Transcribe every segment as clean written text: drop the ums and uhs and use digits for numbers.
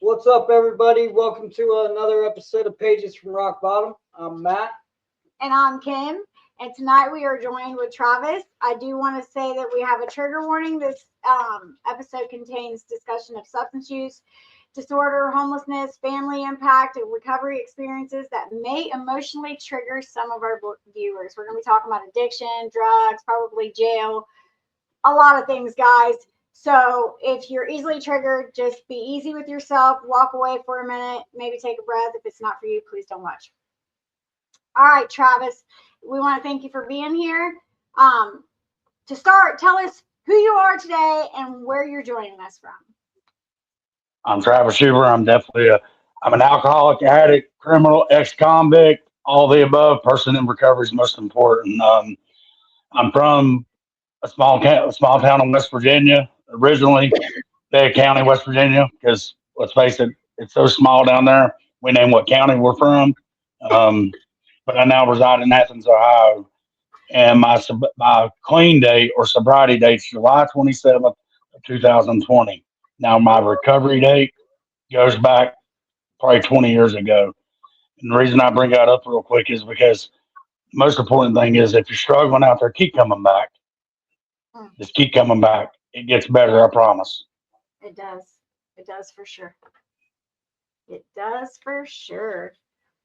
What's up, everybody? Welcome to another episode of Pages from Rock Bottom. I'm Matt. And I'm Kim. And tonight we are joined with Travis. I do want to say that we have a trigger warning. This episode contains discussion of substance use, disorder, homelessness, family impact, and recovery experiences that may emotionally trigger some of our viewers. We're going to be talking about addiction, drugs, probably jail, a lot of things, guys. So if you're easily triggered, just be easy with yourself. Walk away for a minute. Maybe take a breath. If it's not for you, please don't watch. All right, Travis, we want to thank you for being here. To start, tell us who you are today and where you're joining us from. I'm Travis Huber. I'm an alcoholic, addict, criminal, ex-convict, all the above. Person in recovery is most important. I'm from a small town in West Virginia, originally Fayette County, West Virginia, because let's face it, it's so small down there. We name what county we're from. Um, but I now reside in Athens, Ohio, and my clean date or sobriety date is July 27th, 2020. Now my recovery date goes back probably 20 years ago. And the reason I bring that up real quick is because the most important thing is if you're struggling out there, keep coming back. Just keep coming back. It gets better, I promise. It does. It does for sure. It does for sure.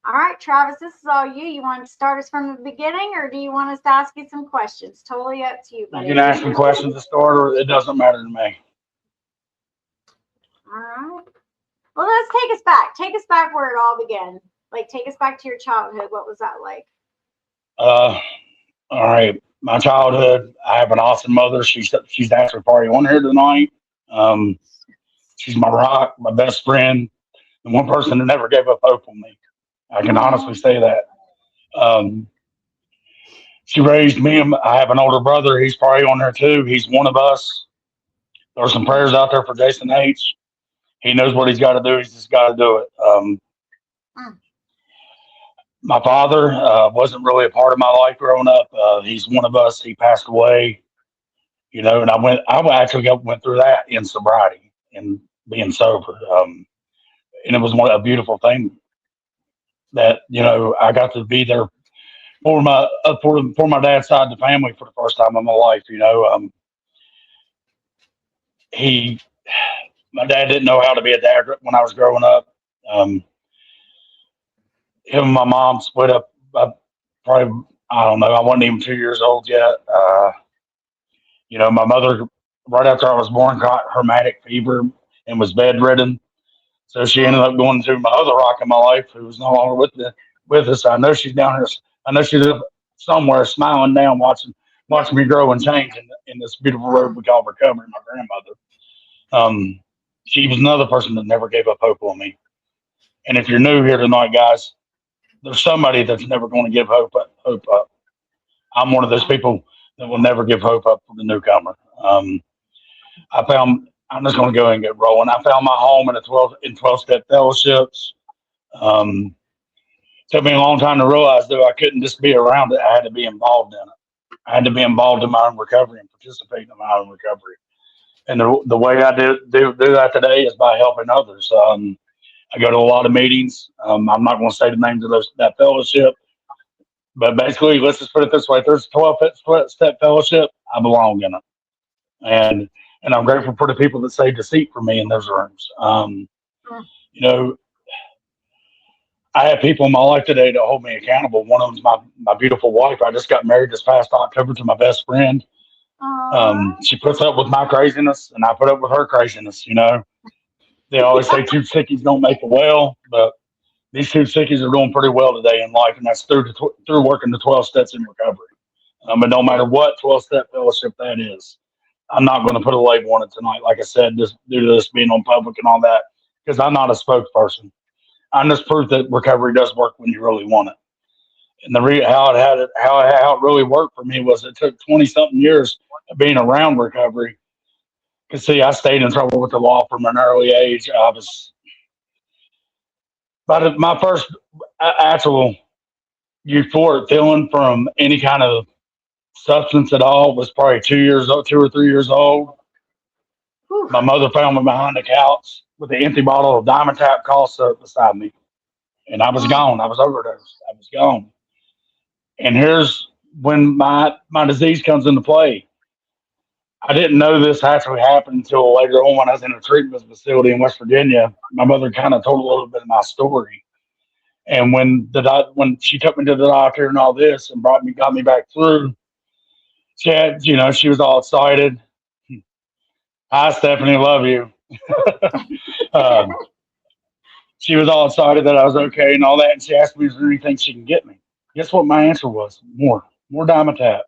All right, Travis, this is all you. You want to start us from the beginning, or do you want us to ask you some questions? Totally up to you, buddy. You can ask me questions to start, or it doesn't matter to me. All right. Well, let's take us back. Take us back where it all began. Like, take us back to your childhood. What was that like? All right. My childhood, I have an awesome mother. She's actually probably on here tonight. Um, she's my rock, my best friend, the one person that never gave up hope on me. I can honestly say that. Um, she raised me. I have an older brother. He's probably on there too. He's one of us. There's some prayers out there for Jason H. He knows what he's got to do. He's just got to do it. My father wasn't really a part of my life growing up. He's one of us. He passed away, and went through that in sobriety and being sober. And it was a beautiful thing that, I got to be there for my dad's side of the family for the first time in my life. He My dad didn't know how to be a dad when I was growing up. Um, Him and my mom split up. Probably, I don't know. I wasn't even 2 years old yet. My mother, right after I was born, got rheumatic fever and was bedridden. So she ended up going to my other rock in my life, who was no longer with us. I know she's down here. I know she's up somewhere, smiling down, watching me grow and change in this beautiful road we call recovery. My grandmother. She was another person that never gave up hope on me. And if you're new here tonight, guys, there's somebody that's never going to give hope up. I'm one of those people that will never give hope up for the newcomer. I'm just going to go ahead and get rolling. I found my home in 12-step fellowships. Took me a long time to realize that I couldn't just be around it. I had to be involved in it. I had to be involved in my own recovery and participate in my own recovery. And the way I do that today is by helping others. I go to a lot of meetings. I'm not going to say the names of that fellowship, but basically, let's just put it this way: if there's a 12-step fellowship, I belong in it, and I'm grateful for the people that saved a seat for me in those rooms. You know, I have people in my life today that hold me accountable. One of them's my beautiful wife. I just got married this past October to my best friend. She puts up with my craziness, and I put up with her craziness. They always say two sickies don't make a well, but these two sickies are doing pretty well today in life, and that's through working the 12 steps in recovery. It don't matter what 12-step fellowship that is. I'm not going to put a label on it tonight, like I said, just due to this being on public and all that, because I'm not a spokesperson. I'm just proof that recovery does work when you really want it. And how it really worked for me was it took 20-something years of being around recovery. Because, see, I stayed in trouble with the law from an early age. But my first actual euphoric feeling from any kind of substance at all was probably 2 or 3 years old. Whew. My mother found me behind the couch with an empty bottle of Diamond Tap cough syrup beside me. And I was gone. I was overdosed. I was gone. And here's when my disease comes into play. I didn't know this actually happened until later on when I was in a treatment facility in West Virginia. My mother kind of told a little bit of my story. And when she took me to the doctor and all this and got me back through, she was all excited. Hi, Stephanie, love you. um, she was all excited that I was okay and all that. And she asked me, is there anything she can get me? Guess what my answer was? More Diamond Tap.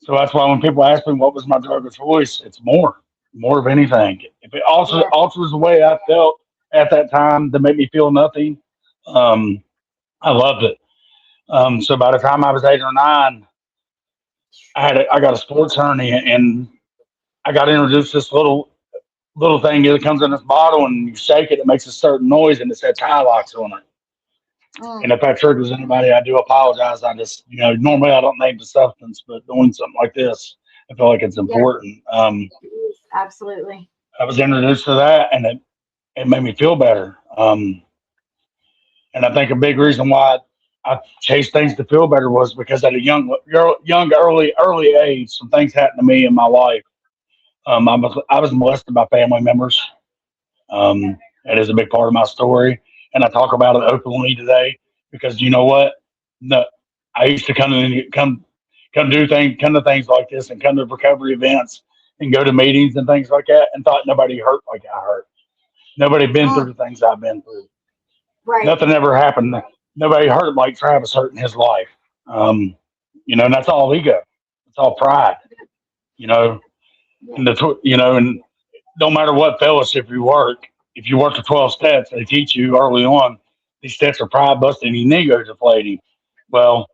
So that's why when people ask me what was my drug of choice, it's more of anything. If it alters the way I felt at that time to make me feel nothing, um, I loved it. So by the time I was 8 or 9, I got a sports hernia and I got introduced to this little thing that comes in this bottle and you shake it, it makes a certain noise and it says Tylox on it. And if that triggers anybody, I do apologize. I just, normally I don't name the substance, but doing something like this, I feel like it's important. Absolutely. I was introduced to that and it made me feel better. And I think a big reason why I chased things to feel better was because at a early age, some things happened to me in my life. I was molested by family members. That is a big part of my story, and I talk about it openly today because you know what? No, I used to come to things like this and come to recovery events and go to meetings and things like that, and thought nobody hurt like I hurt. Nobody been through the things I've been through. Right. Nothing ever happened. Nobody hurt like Travis hurt in his life. And that's all ego. It's all pride. And and no matter what fellowship you work, if you work the 12 steps, they teach you early on, these steps are pride busting and ego deflating. Well,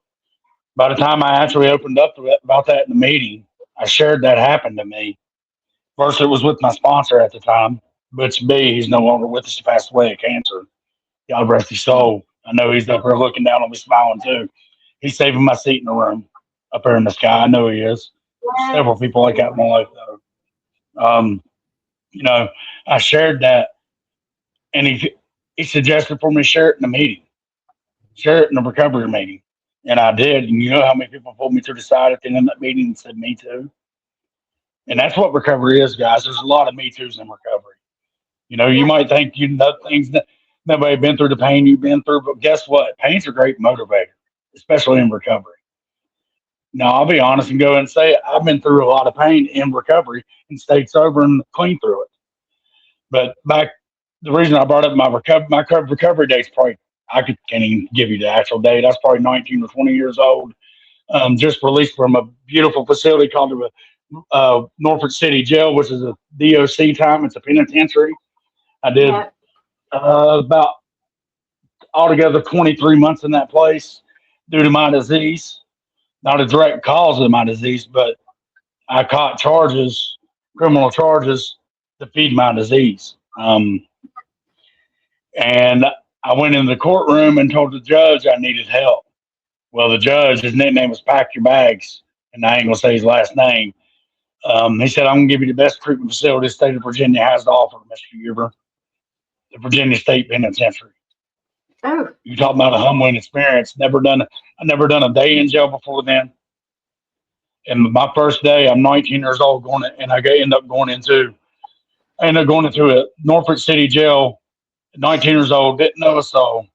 by the time I actually opened up about that in the meeting, I shared that happened to me. First, it was with my sponsor at the time, Butch B. He's no longer with us. He passed away of cancer. God rest his soul. I know he's up there looking down on me smiling too. He's saving my seat in the room up there in the sky. I know he is. Yes. Several people like that in my life, though. I shared that, and he suggested for me to share it in the meeting, share it in the recovery meeting, and I did. And you know how many people pulled me to the side at the end of that meeting and said, "Me too." And that's what recovery is, guys. There's a lot of me too's in recovery. You might think you know things that nobody been through the pain you've been through, but guess what? Pain's a great motivator, especially in recovery. Now, I'll be honest and go and say I've been through a lot of pain in recovery and stayed sober and clean through it. But the reason I brought up my recovery date's probably, can't even give you the actual date. I was probably 19 or 20 years old. Just released from a beautiful facility called the Norfolk City Jail, which is a DOC time. It's a penitentiary. I did about altogether 23 months in that place due to my disease. Not a direct cause of my disease, but I caught criminal charges to feed my disease. And I went into the courtroom and told the judge I needed help. Well, the judge, his nickname was Pack Your Bags, and I ain't going to say his last name. He said, I'm going to give you the best treatment facility the state of Virginia has to offer, Mr. Huber, the Virginia State Penitentiary. Oh. You talk about a humbling experience. I never done a day in jail before then. And my first day, I'm 19 years old and I end up going into a Norfolk City jail. 19 years old, didn't know a soul.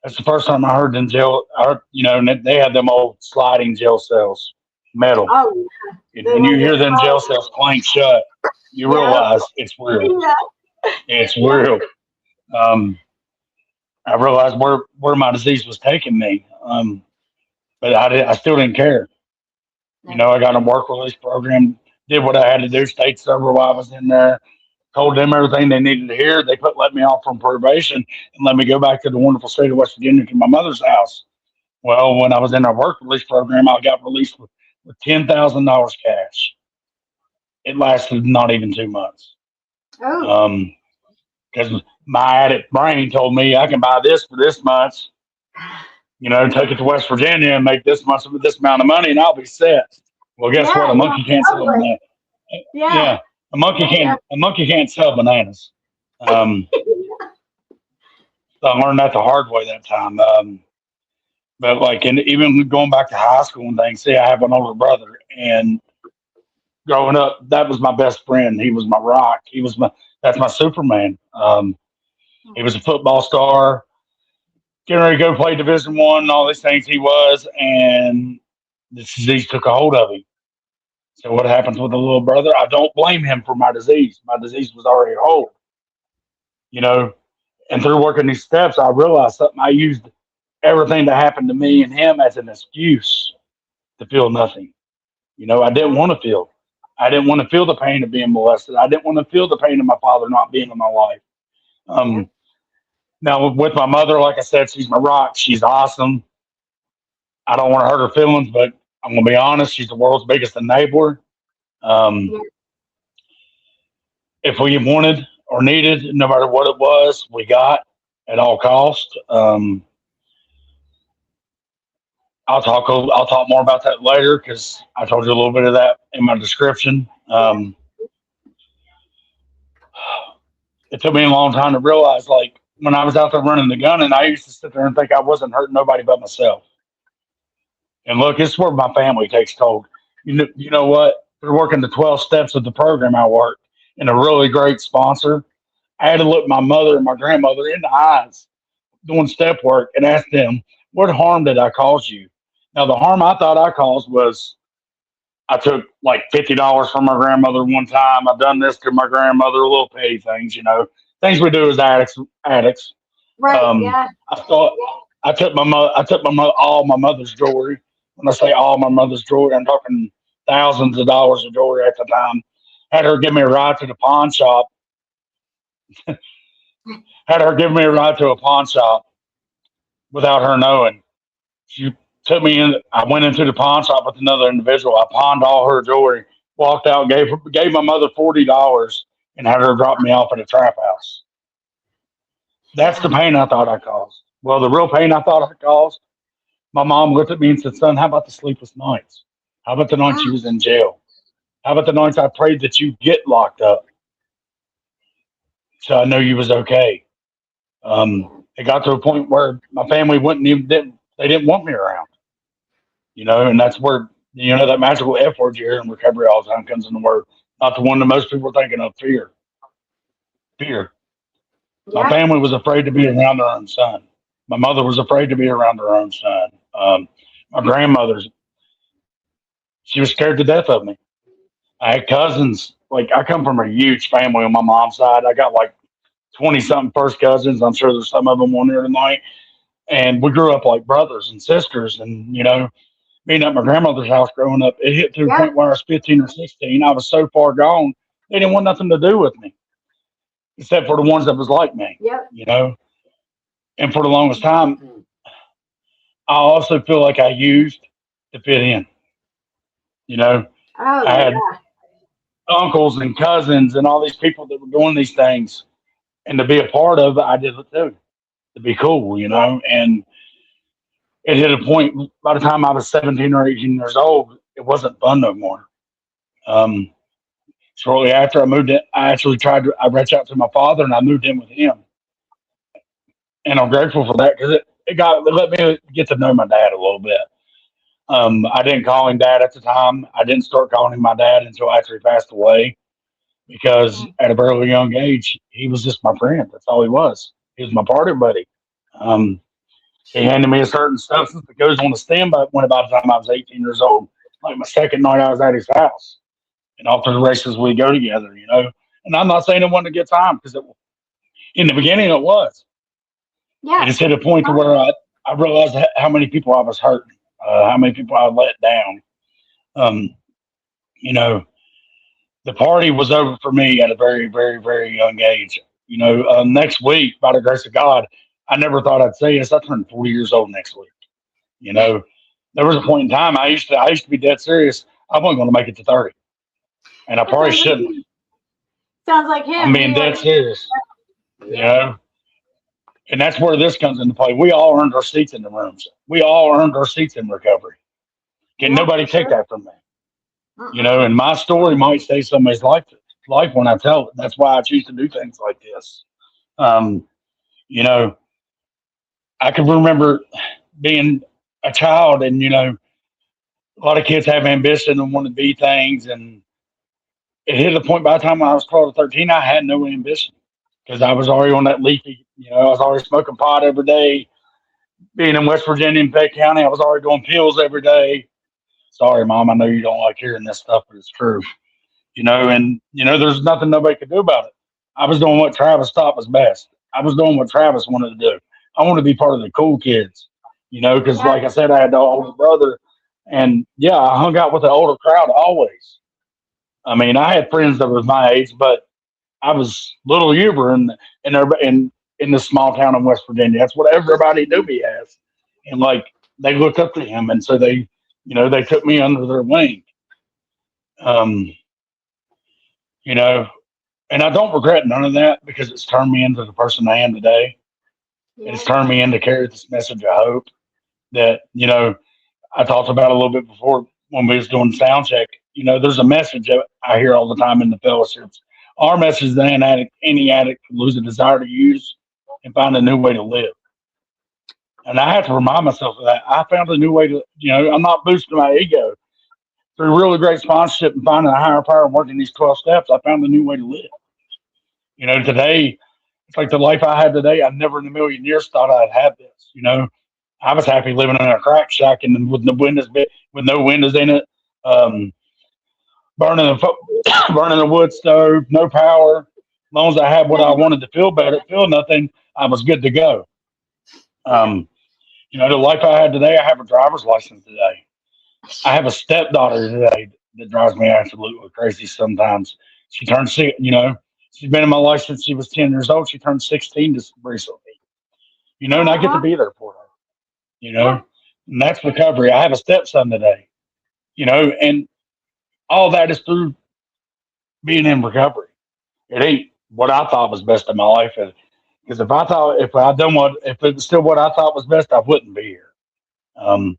That's the first time I heard in jail. And they had them old sliding jail cells, metal. Oh, And when you hear them jail cells clank shut, you realize it's real. Yeah. It's real. I realized where my disease was taking me, but I still didn't care. I got a work release program, did what I had to do, stayed sober while I was in there, told them everything they needed to hear. They let me off from probation and let me go back to the wonderful state of West Virginia to my mother's house. Well, when I was in our work release program, I got released with $10,000 cash. It lasted not even 2 months. Oh. Because my addict brain told me I can buy this for this much, take it to West Virginia and make this amount of money and I'll be set. Well, guess what? A monkey can't sell that. Yeah. a monkey can't sell bananas. So I learned that the hard way that time. But like, and even going back to high school and things, see, I have an older brother, and growing up, that was my best friend. He was my rock. That's my Superman. He was a football star, getting ready to go play Division I, and all these things he was, and this disease took a hold of him. So what happens with a little brother? I don't blame him for my disease. My disease was already hold, you know. And through working these steps, I realized something. I used everything that happened to me and him as an excuse to feel nothing. You know, I didn't want to feel. I didn't want to feel the pain of being molested. I didn't want to feel the pain of my father not being in my life. Now with my mother, like I said, she's my rock. She's awesome. I don't want to hurt her feelings, but I'm gonna be honest. She's the world's biggest enabler. Um, if we wanted or needed, no matter what it was, we got at all cost. I'll talk more about that later because I told you a little bit of that in my description. It took me a long time to realize, like when I was out there running the gun, and I used to sit there and think I wasn't hurting nobody but myself. And look, this is where my family takes hold. You know what? They're working the 12 steps of the program I worked, and a really great sponsor. I had to look my mother and my grandmother in the eyes doing step work and ask them, what harm did I cause you? Now, the harm I thought I caused was I took like $50 from my grandmother one time. I've done this to my grandmother, little petty things, you know, things we do as addicts. Right. I thought I took all my mother's jewelry. When I say all my mother's jewelry, I'm talking thousands of dollars of jewelry at the time. Had her give me a ride to the pawn shop. Had her give me a ride to a pawn shop without her knowing. She took me in. I went into the pawn shop with another individual. I pawned all her jewelry, walked out, gave my mother $40, and had her drop me off at a trap house. That's the pain I thought I caused. Well, the real pain I thought I caused, my mom looked at me and said, son, how about the sleepless nights? How about the nights you was in jail? How about the nights I prayed that you get locked up? So I know you was okay. It got to a point where my family they didn't want me around, you know, and that's where, you know, that magical F word you hear in recovery all the time comes in the word, not the one that most people are thinking of, fear. Fear. My family was afraid to be around their own son. My mother was afraid to be around her own son. My grandmother's, she was scared to death of me. I had cousins. Like, I come from a huge family on my mom's side. I got like 20 something first cousins. I'm sure there's some of them on here tonight. And we grew up like brothers and sisters. And, you know, being at my grandmother's house growing up, it hit to the point where I was 15 or 16. I was so far gone, they didn't want nothing to do with me, except for the ones that was like me, you know. And for the longest time, I also feel like I used to fit in, you know. I had uncles and cousins and all these people that were doing these things, and to be a part of it, I did it too, to be cool, you know. And it hit a point by the time I was 17 or 18 years old, it wasn't fun no more. Shortly after I moved in, I reached out to my father and I moved in with him. And I'm grateful for that because it let me get to know my dad a little bit. I didn't call him dad at the time. I didn't start calling him my dad until after he passed away because at a very young age, he was just my friend. That's all he was. He was my party buddy. He handed me a certain substance that goes on the stem, but when about the time I was 18 years old, like my second night I was at his house. And off to the races we go together, you know. And I'm not saying it wasn't a good time because in the beginning it was. It just hit a point to where I realized how many people I was hurting, how many people I let down. You know, the party was over for me at a very, very, very young age. You know, next week, by the grace of God, I never thought I'd say this. I turned 40 years old next week. You know, there was a point in time I used to be dead serious. I wasn't going to make it to 30, and I probably shouldn't. Sounds like him. I'm being dead serious. You know, and that's where this comes into play. We all earned our seats in the rooms. We all earned our seats in recovery. Can nobody take that from me? You know, and my story might save somebody's life life when I tell it. That's why I choose to do things like this. Um, you know, I can remember being a child, and a lot of kids have ambition and want to be things, and it hit a point by the time I was 12 or 13, I had no ambition because I was already on that leafy. I was already smoking pot every day. Being in West Virginia in Fayette County, I was already doing pills every day. Sorry, Mom, I know you don't like hearing this stuff, but it's true. And there's nothing nobody could do about it. I was doing what Travis thought was best. I was doing what Travis wanted to do. I wanted to be part of the cool kids, because Yeah. like I said, I had the older brother, and yeah, I hung out with the older crowd always. I mean, I had friends that was my age, but I was little Uber in this small town in West Virginia. That's what everybody knew me as, and like they looked up to him, and so they took me under their wing. Um, you know, and I don't regret none of that because it's turned me into the person I am today. And Yeah. it's turned me into carry this message of hope that, I talked about a little bit before when we was doing sound check. There's a message that I hear all the time in the fellowships. Our message is that any addict can lose a desire to use and find a new way to live. And I have to remind myself of that. I found a new way to, I'm not boosting my ego. Through really great sponsorship and finding a higher power and working these 12 steps, I found a new way to live. Today, it's like the life I had today. I never in a million years thought I'd have this. I was happy living in a crack shack and with with no windows in it, um, burning burning a wood stove, no power. As long as I had what I wanted to feel better, feel nothing, I was good to go. Um, the life I had today, I have a driver's license today. I have a stepdaughter today that drives me absolutely crazy sometimes. She turned six, she's been in my life since she was 10 years old. She turned 16 just recently, and I get to Uh-huh. be there for her, Yeah. and that's recovery. I have a stepson today, and all that is through being in recovery. It ain't what I thought was best in my life. Because if it was still what I thought was best, I wouldn't be here. Um,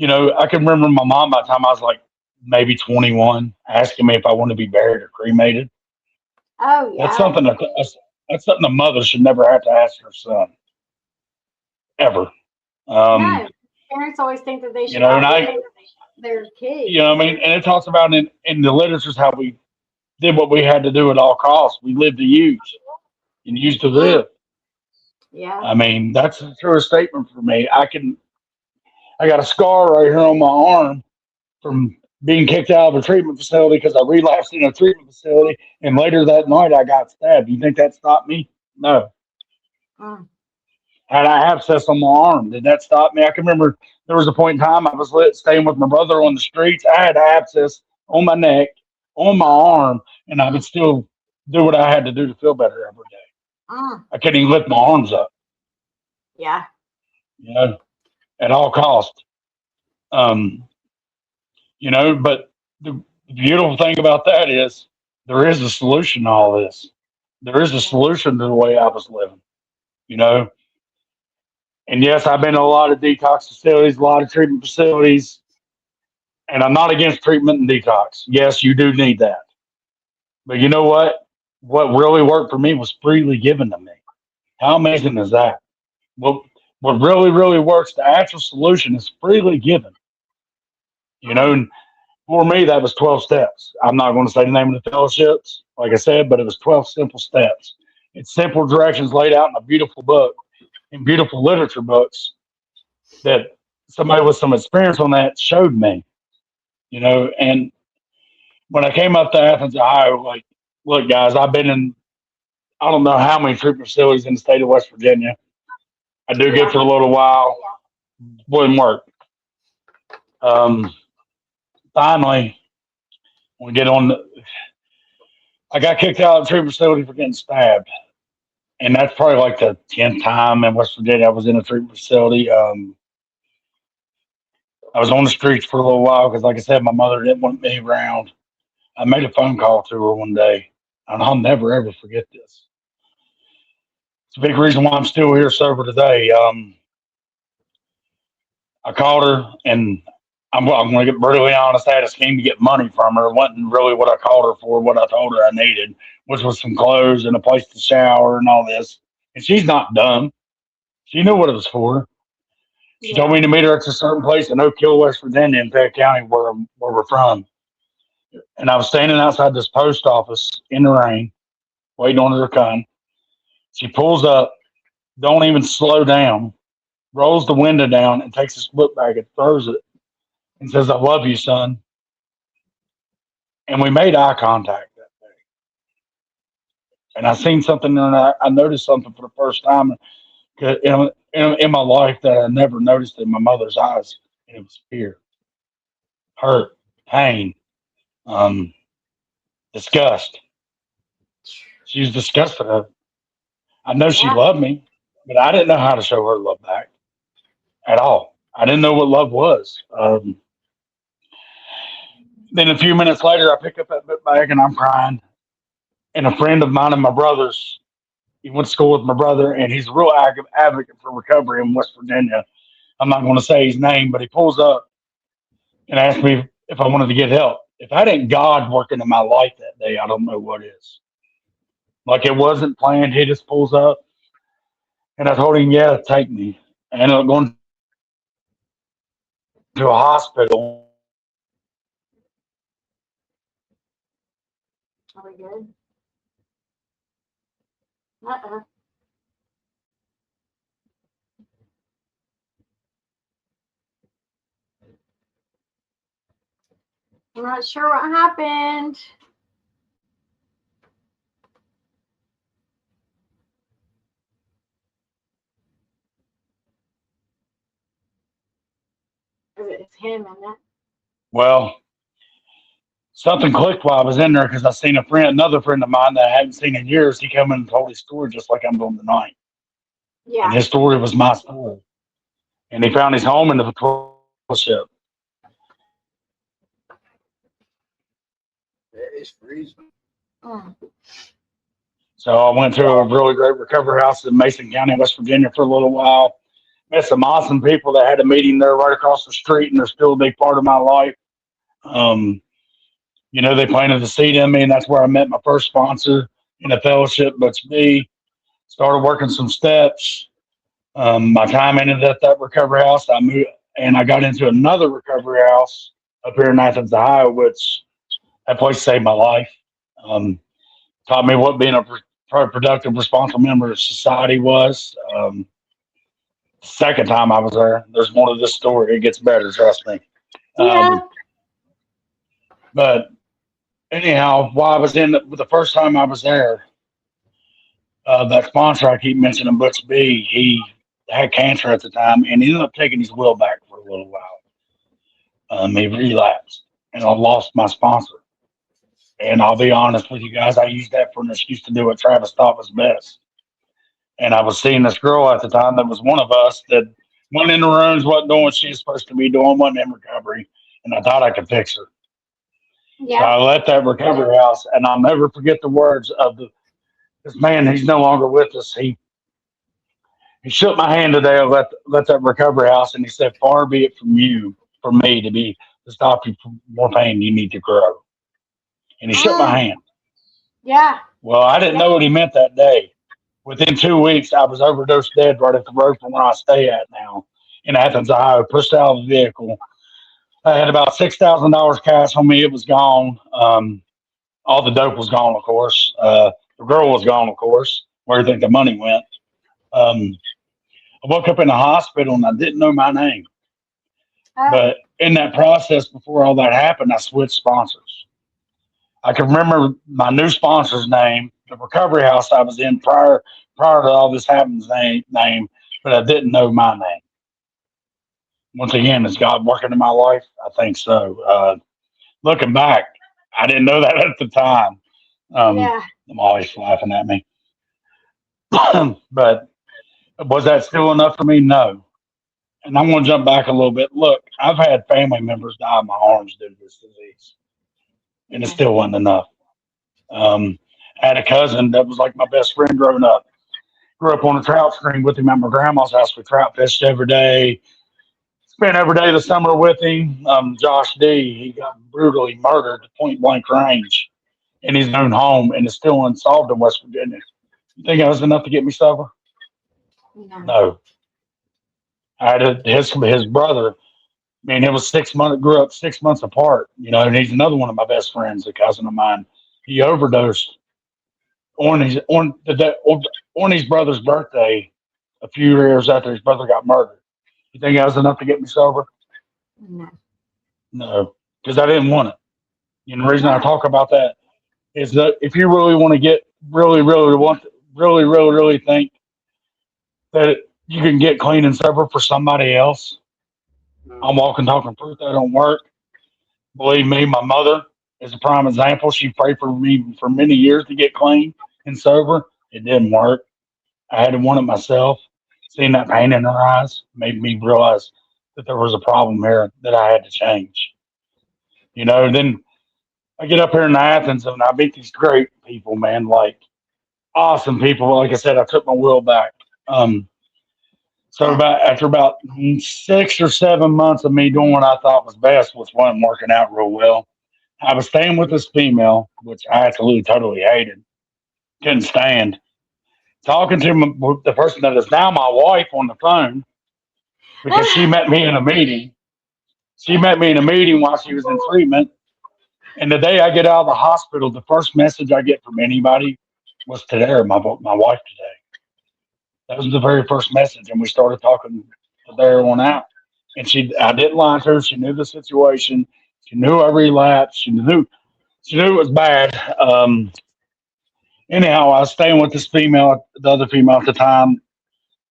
I can remember my mom by the time I was like maybe 21 asking me if I wanted to be buried or cremated. Oh That's yeah. something that's something a mother should never have to ask her son ever. Um, No. Parents always think that they should and I, outlive their kids. I mean, and it talks about in the literature how we did what we had to do at all costs. We lived to use and used to Mm. live. Yeah. I mean, that's a true statement for me. I got a scar right here on my arm from being kicked out of a treatment facility because I relapsed in a treatment facility, and later that night I got stabbed. You think that stopped me? No. Mm. Had I abscess on my arm, did that stop me? I can remember there was a point in time I was staying with my brother on the streets. I had abscess on my neck, on my arm, and I would still do what I had to do to feel better every day. Mm. I couldn't even lift my arms up, Yeah. you know, at all costs. Um, but the beautiful thing about that is there is a solution to all this. There is a solution to the way I was living, you know. And yes, I've been to a lot of detox facilities, a lot of treatment facilities, and I'm not against treatment and detox. Yes, you do need that. But you know what? What really worked for me was freely given to me. How amazing is that? What what really, really works, the actual solution is freely given. Mm. And for me, that was 12 steps. I'm not going to say the name of the fellowships, like I said, but it was 12 simple steps. It's simple directions laid out in a beautiful book, in beautiful literature books that somebody with some experience on that showed me, And when I came up to Athens, Ohio, like, look, guys, I've been in, I don't know how many treatment facilities in the state of West Virginia. I do good Yeah. for a little while, wouldn't work. Um, Finally, we get on I got kicked out of the treatment facility for getting stabbed. And that's probably like the 10th time in West Virginia I was in a treatment facility. I was on the streets for a little while because, like I said, my mother didn't want me around. I made a phone call to her one day, and I'll never ever forget this. It's a big reason why I'm still here sober today. I called her and I'm going to get brutally honest. I had a scheme to get money from her. It wasn't really what I called her for, what I told her I needed, which was some clothes and a place to shower and all this. And she's not dumb. She knew what it was for. She told Yeah. me to meet her at a certain place in Oak Hill, West Virginia, in Fayette County, where we're from. And I was standing outside this post office in the rain, waiting on her to come. She pulls up, don't even slow down, rolls the window down, and takes this book bag and throws it and says, "I love you, son." And we made eye contact that day. And I seen something, and I noticed something for the first time in my life that I never noticed in my mother's eyes. And it was fear, hurt, pain, um, disgust. She was disgusted of it. I know she Yeah. loved me, but I didn't know how to show her love back at all. I didn't know what love was. Then a few minutes later, I pick up that book bag and I'm crying. And a friend of mine and my brother's, he went to school with my brother, and he's a real advocate for recovery in West Virginia. I'm not going to say his name, but he pulls up and asked me if I wanted to get help. If that ain't God working in my life that day, I don't know what is. Like it wasn't planned. He just pulls up, and I told him, "Yeah, take me." I ended up going to a hospital. Are we good? Uh-uh. I'm not sure what happened. It's him, isn't it? Well, something clicked while I was in there because I seen another friend of mine that I hadn't seen in years. He come in and told his story just like I'm doing tonight, and Yeah. his story was my story. And he found his home in the patrol ship. Mm. So I went to a really great recovery house in Mason County, West Virginia, for a little while. Met some awesome people that had a meeting there right across the street, and they're still a big part of my life. Um, they planted a seed in me, and that's where I met my first sponsor in a fellowship, Butch B. Started working some steps. My time ended at that recovery house. I moved, and I got into another recovery house up here in Athens, Ohio, which that place saved my life. Um, Taught me what being a productive, responsible member of society was. Second time I was there, there's more to this story. It gets better, trust me. Yeah. But anyhow, while I was in the first time I was there, that sponsor I keep mentioning, Butch B, he had cancer at the time, and he ended up taking his will back for a little while. He relapsed, and I lost my sponsor. And I'll be honest with you guys, I used that for an excuse to do what Travis thought was best. And I was seeing this girl at the time that was one of us that went in the rooms, wasn't doing what she was supposed to be doing, wasn't in recovery, and I thought I could fix her. So Yeah. I left that recovery house, and I'll never forget the words of this man. He's no longer with us. He shook my hand today. I left that recovery house, and he said, "Far be it from you, from me, to stop you from more pain. You need to grow." And he shook my Mm. hand. Yeah. Well, I didn't know what he meant that day. Within 2 weeks, I was overdosed dead right at the road from where I stay at now in Athens, Ohio. Pushed out of the vehicle. I had about $6,000 cash on me. It was gone. All the dope was gone, of course. The girl was gone, of course. Where do you think the money went? Um, I woke up in the hospital and I didn't know my name. But in that process, before all that happened, I switched sponsors. I can remember my new sponsor's name, the recovery house I was in prior to all this happening's name, but I didn't know my name. Once again, is God working in my life? I think so. Looking back, I didn't know that at the time. Yeah. I'm always laughing at me. But was that still enough for me? No. And I'm going to jump back a little bit. Look, I've had family members die in my arms due to this disease, and it Yeah. still wasn't enough. I had a cousin that was like my best friend growing up. Grew up on a trout stream with him at my grandma's house. We trout fished every day. Spent every day of the summer with him. Josh D. He got brutally murdered at point blank range in his own home, and is still unsolved in West Virginia. You think that was enough to get me sober? No. No. I had his brother. I mean, it was 6 months. Grew up 6 months apart. You know, and he's another one of my best friends, a cousin of mine. He overdosed on his brother's birthday a few years after his brother got murdered. You think that was enough to get me sober? No. No, because I didn't want it. And the reason I No. talk about that is that if you really want to get really think that you can get clean and sober for somebody else, I'm walking, talking proof that don't work. Believe me, my mother is a prime example. She prayed for me for many years to get clean and sober. It didn't work. I had to want it myself. Seeing that pain in her eyes made me realize that there was a problem here that I had to change. You know, then I get up here in Athens and I meet these great people, man, like awesome people. Like I said, I took my will back. So after about 6 or 7 months of me doing what I thought was best, which wasn't working out real well, I was staying with this female, which I absolutely totally hated, couldn't stand. Talking to the person that is now my wife on the phone because she met me in a meeting. She met me in a meeting while she was in treatment. And the day I get out of the hospital, the first message I get from anybody was to there, my wife today. That was the very first message, and we started talking from there on out. And I didn't lie to her. She knew the situation. She knew I relapsed. She knew it was bad. Anyhow, I was staying with this female, the other female at the time,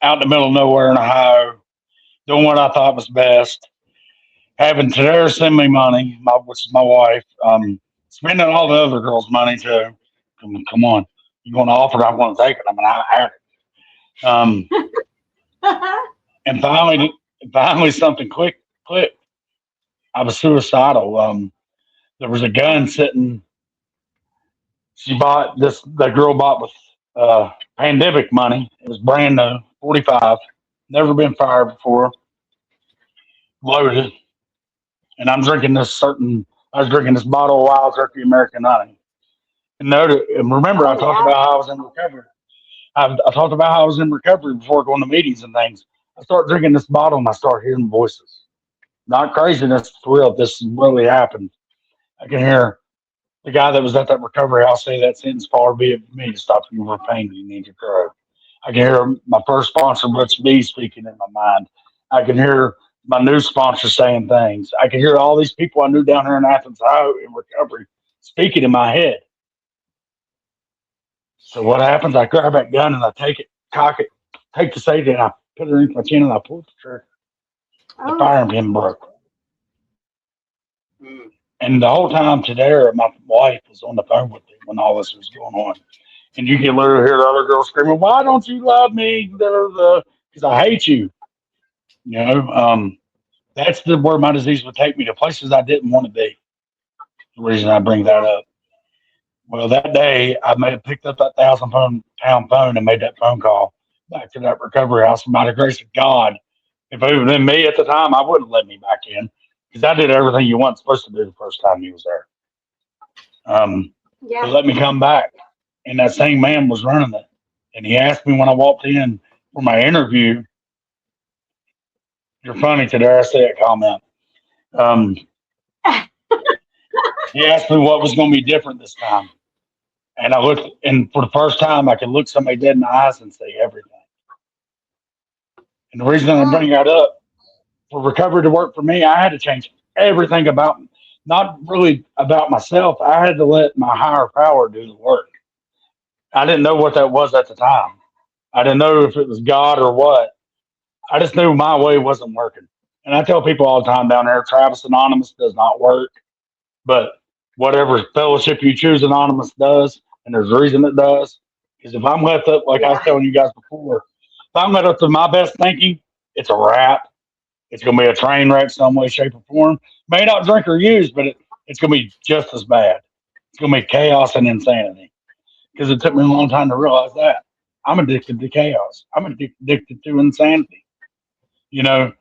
out in the middle of nowhere in Ohio, doing what I thought was best. Having Tadera send me money, which is my wife, spending all the other girls' money too. Come on, you're going to offer it, I'm going to take it. I mean, I had it. And finally, something clicked. I was suicidal. There was a gun sitting. The girl bought with pandemic money. It was brand new, 45, never been fired before, loaded. And I was drinking this bottle of Wild Turkey American honey. And remember, I talked about how I was in recovery. I talked about how I was in recovery before going to meetings and things. I start drinking this bottle and I start hearing voices. Not craziness, for real. This really happened. I can hear the guy that was at that recovery house say that sentence, far be it from me to stop you from pain you need to grow. I can hear my first sponsor, Butch B, speaking in my mind. I can hear my new sponsor saying things. I can hear all these people I knew down here in Athens, Ohio, in recovery, speaking in my head. So what happens? I grab that gun and I take it, cock it, take the safety, and I put it in my chin and I pull the trigger. The firing pin broke. And the whole time today, my wife was on the phone with me when all this was going on. And you can literally hear the other girl screaming, "Why don't you love me? Because I hate you." You know, that's where my disease would take me, to places I didn't want to be. The reason I bring that up. Well, that day I picked up that 1,000-pound phone and made that phone call back to that recovery house. And by the grace of God, if it had been me at the time, I wouldn't let me back in, because I did everything you weren't supposed to do the first time you was there. They let me come back, and that same man was running it. And he asked me when I walked in for my interview, "You're funny today." I said a comment. He asked me what was going to be different this time. And I looked, and for the first time, I could look somebody dead in the eyes and say everything. And the reason I bring that up, for recovery to work for me, I had to change everything about, not really about myself. I had to let my higher power do the work. I didn't know what that was at the time. I didn't know if it was God or what. I just knew my way wasn't working. And I tell people all the time down there, Travis Anonymous does not work. But whatever fellowship you choose, Anonymous does, and there's a reason it does. Because if I'm left up, like I was telling you guys before, if I'm left up to my best thinking, it's a wrap. It's going to be a train wreck some way, shape, or form. May not drink or use, but it's going to be just as bad. It's going to be chaos and insanity. Because it took me a long time to realize that. I'm addicted to chaos. I'm addicted to insanity. You know,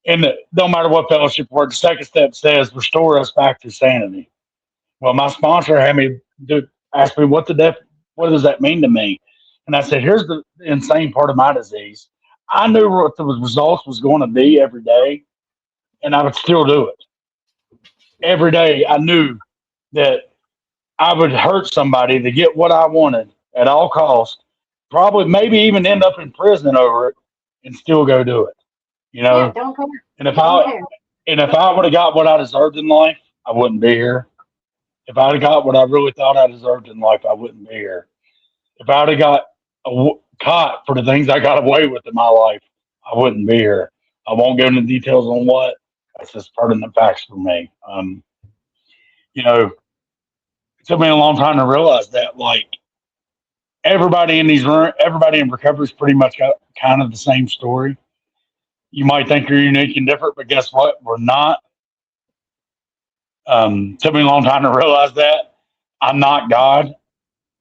And no matter what fellowship word, the second step says, restore us back to sanity. Well, my sponsor had me ask me what does that mean to me? And I said, here's the insane part of my disease. I knew what the results was going to be every day, and I would still do it. Every day I knew that I would hurt somebody to get what I wanted at all costs, probably maybe even end up in prison over it and still go do it. You Yeah, know, don't care. and if Don't I care. and if I would have got what I deserved in life, I wouldn't be here. If I'd have got what I really thought I deserved in life, I wouldn't be here. If I'd have got caught for the things I got away with in my life, I wouldn't be here. I won't go into details on what. That's just part of the facts for me. You know, it took me a long time to realize that, like, everybody in recovery has pretty much got kind of the same story. You might think you're unique and different, but guess what? We're not. Took me a long time to realize that I'm not God.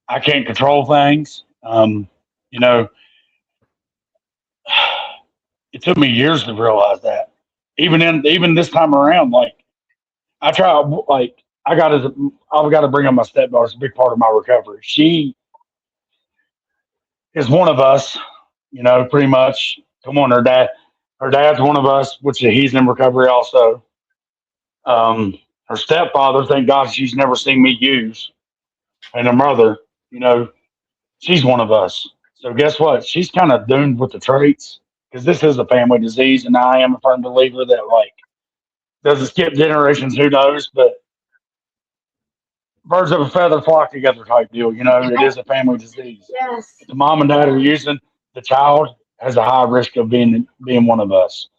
I can't control things. You know, it took me years to realize that. Even this time around, like I try, like I've got to bring up my stepdaughter. It's a big part of my recovery. She is one of us. You know, pretty much. Come on, her dad's one of us, which he's in recovery also. Her stepfather, thank God, she's never seen me use, and her mother, you know, she's one of us. So guess what? She's kind of doomed with the traits because this is a family disease, and I am a firm believer that, like, does it skip generations? Who knows? But birds of a feather flock together type deal. You know, it is a family disease. Yes. If the mom and dad are using, the child has a high risk of being one of us.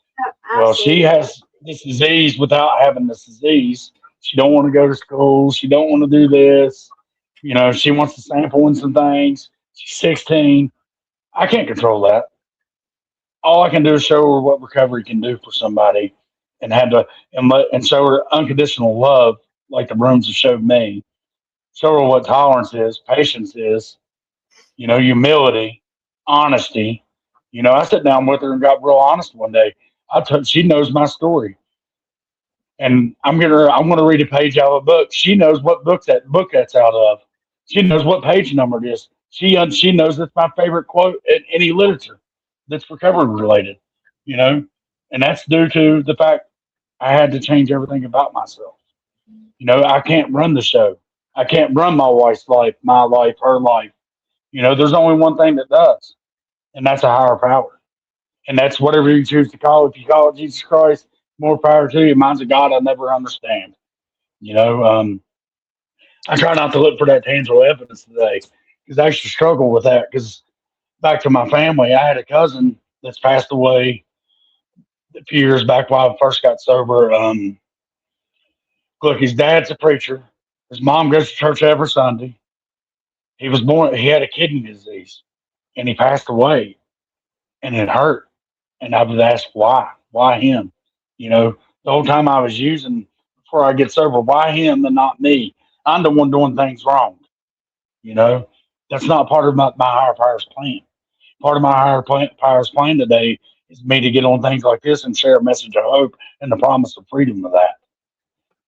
Well, she Absolutely. has this disease without having this disease. She don't want to go to school. She don't want to do this. You know, she wants to sample in some things. She's 16. I can't control that. All I can do is show her what recovery can do for somebody, and and show her unconditional love, like the rooms have showed me. Show her what tolerance is, patience is, you know, humility, honesty. You know, I sat down with her and got real honest one day. She knows my story, and I'm gonna read a page out of a book. She knows what book that's out of. She knows what page number it is. She knows that's my favorite quote in any literature that's recovery related. You know, and that's due to the fact I had to change everything about myself. You know, I can't run the show. I can't run my wife's life, my life, her life. You know, there's only one thing that does, and that's a higher power. And that's whatever you choose to call it. If you call it Jesus Christ, more power to you. Mine's a God I never understand. You know, I try not to look for that tangible evidence today because I actually struggle with that. Because back to my family, I had a cousin that's passed away a few years back while I first got sober. Look, his dad's a preacher. His mom goes to church every Sunday. He had a kidney disease and he passed away and it hurt. And I was asked why? Why him? You know, the whole time I was using before I get sober, why him and not me? I'm the one doing things wrong. You know, that's not part of my higher powers plan. Part of my powers plan today is me to get on things like this and share a message of hope and the promise of freedom of that.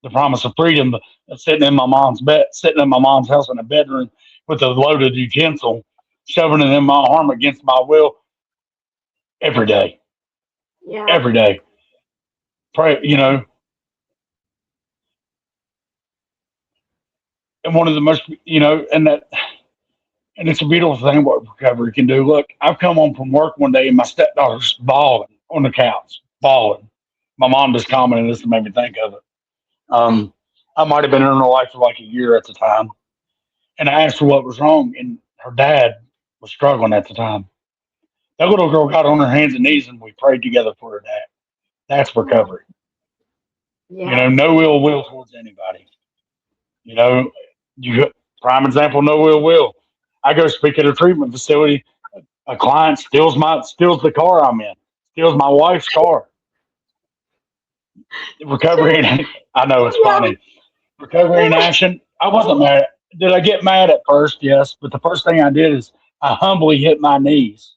The promise of freedom of sitting in my mom's bed, sitting in my mom's house in a bedroom with a loaded utensil, shoving it in my arm against my will every day, Yeah. every day. Pray, you know, and one of the most, you know, and it's a beautiful thing what recovery can do. Look, I've come home from work one day and my stepdaughter's bawling on the couch, bawling. My mom just commented this to make me think of it. I might have been in her life for like a year at the time. And I asked her what was wrong, and her dad was struggling at the time. That little girl got on her hands and knees, and we prayed together for her dad. That's recovery. You Yeah. know, no ill will towards anybody. You know, you prime example, no ill will. I go speak at a treatment facility. A client steals the car I'm in, steals my wife's car. Recovery, I know it's Yeah. funny. Recovery in action. I wasn't mad. Did I get mad at first? Yes, but the first thing I did is I humbly hit my knees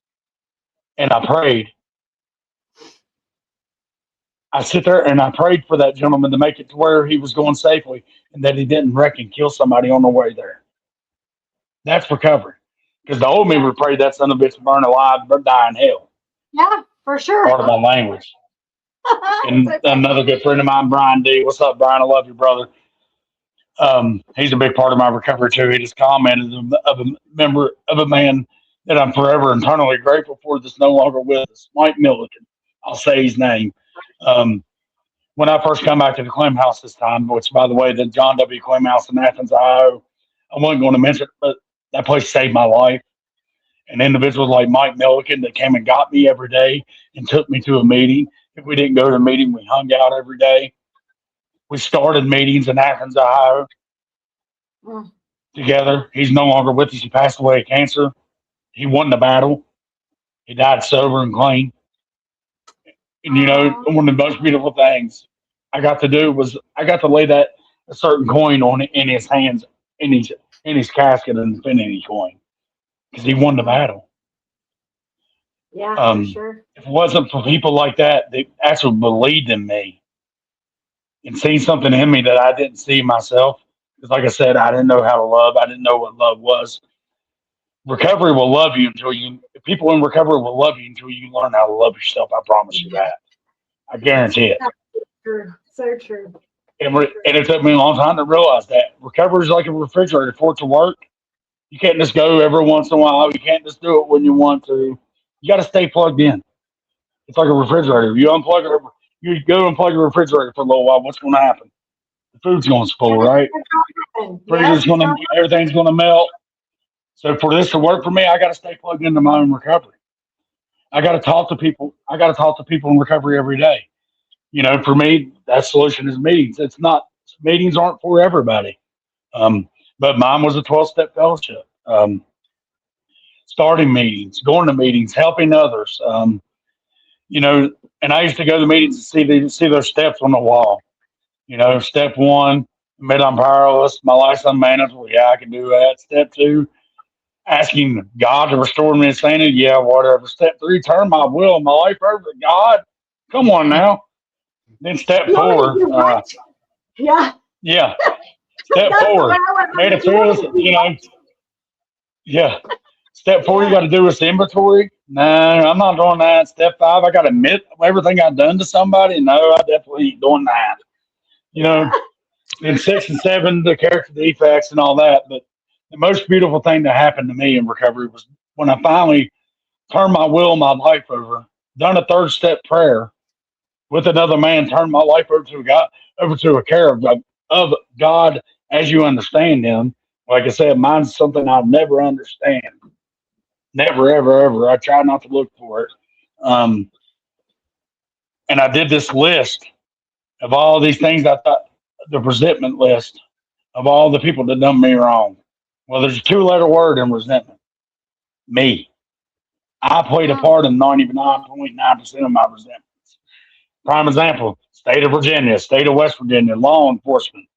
and I prayed. I sit there and I prayed for that gentleman to make it to where he was going safely and that he didn't wreck and kill somebody on the way there. That's recovery. Because the old me would pray that son of a bitch burn alive but die in hell. Yeah, for sure. Part of my language. And It's okay. another good friend of mine, Brian D. What's up, Brian? I love you, brother. He's a big part of my recovery too. He just commented of a member of a man that I'm forever internally grateful for that's no longer with us, Mike Milliken. I'll say his name. When I first come back to the Clem House this time, which by the way, the John W. Clem House in Athens, Ohio, I wasn't going to mention it, but that place saved my life. And individuals like Mike Milliken that came and got me every day and took me to a meeting. If we didn't go to a meeting, we hung out every day. We started meetings in Athens, Ohio together. He's no longer with us. He passed away of cancer. He won the battle. He died sober and clean. And you know, one of the most beautiful things I got to do was I got to lay that a certain coin on it in his hands in his casket and spin any coin because he won the battle. Yeah, for sure. If it wasn't for people like that, they actually believed in me and seen something in me that I didn't see myself. Because, like I said, I didn't know how to love. I didn't know what love was. Recovery will love you people in recovery will love you until you learn how to love yourself. I promise you that. I guarantee it. True. So true. And it took me a long time to realize that recovery is like a refrigerator. For it to work, you can't just go every once in a while. You can't just do it when you want to. You got to stay plugged in. It's like a refrigerator. You unplug it, you go unplug your refrigerator for a little while. What's going to happen? The food's going to spoil, right? Everything's going to melt. So for this to work for me, I got to stay plugged into my own recovery. I got to talk to people. I got to talk to people in recovery every day. You know, for me, that solution is meetings. Meetings aren't for everybody. But mine was a 12-step fellowship. Starting meetings, going to meetings, helping others. You know, and I used to go to meetings and see those steps on the wall. You know, step 1, admit I'm powerless, my life's unmanageable. Yeah, I can do that. Step 2, asking God to restore me to sanity. Yeah, whatever. Step 3, turn my will and my life over to God. Come on now. Then step 4. Yeah. Yeah. Step 4, made a fearless, you know. Yeah. Step 4, you got to do this inventory. No, I'm not doing that. Step 5, I got to admit everything I've done to somebody. No, I definitely ain't doing that. You know, in 6 and 7, the character defects and all that. But the most beautiful thing that happened to me in recovery was when I finally turned my will and my life over, done a 3rd step prayer with another man, turned my life over to God, over to a care of God as you understand Him. Like I said, mine's something I'll never understand. Never, ever, ever. I try not to look for it. And I did this list of all these things I thought, the resentment list of all the people that done me wrong. Well, there's a 2-letter word in resentment. Me. I played a part in 99.9% of my resentments. Prime example, state of Virginia, state of West Virginia, law enforcement.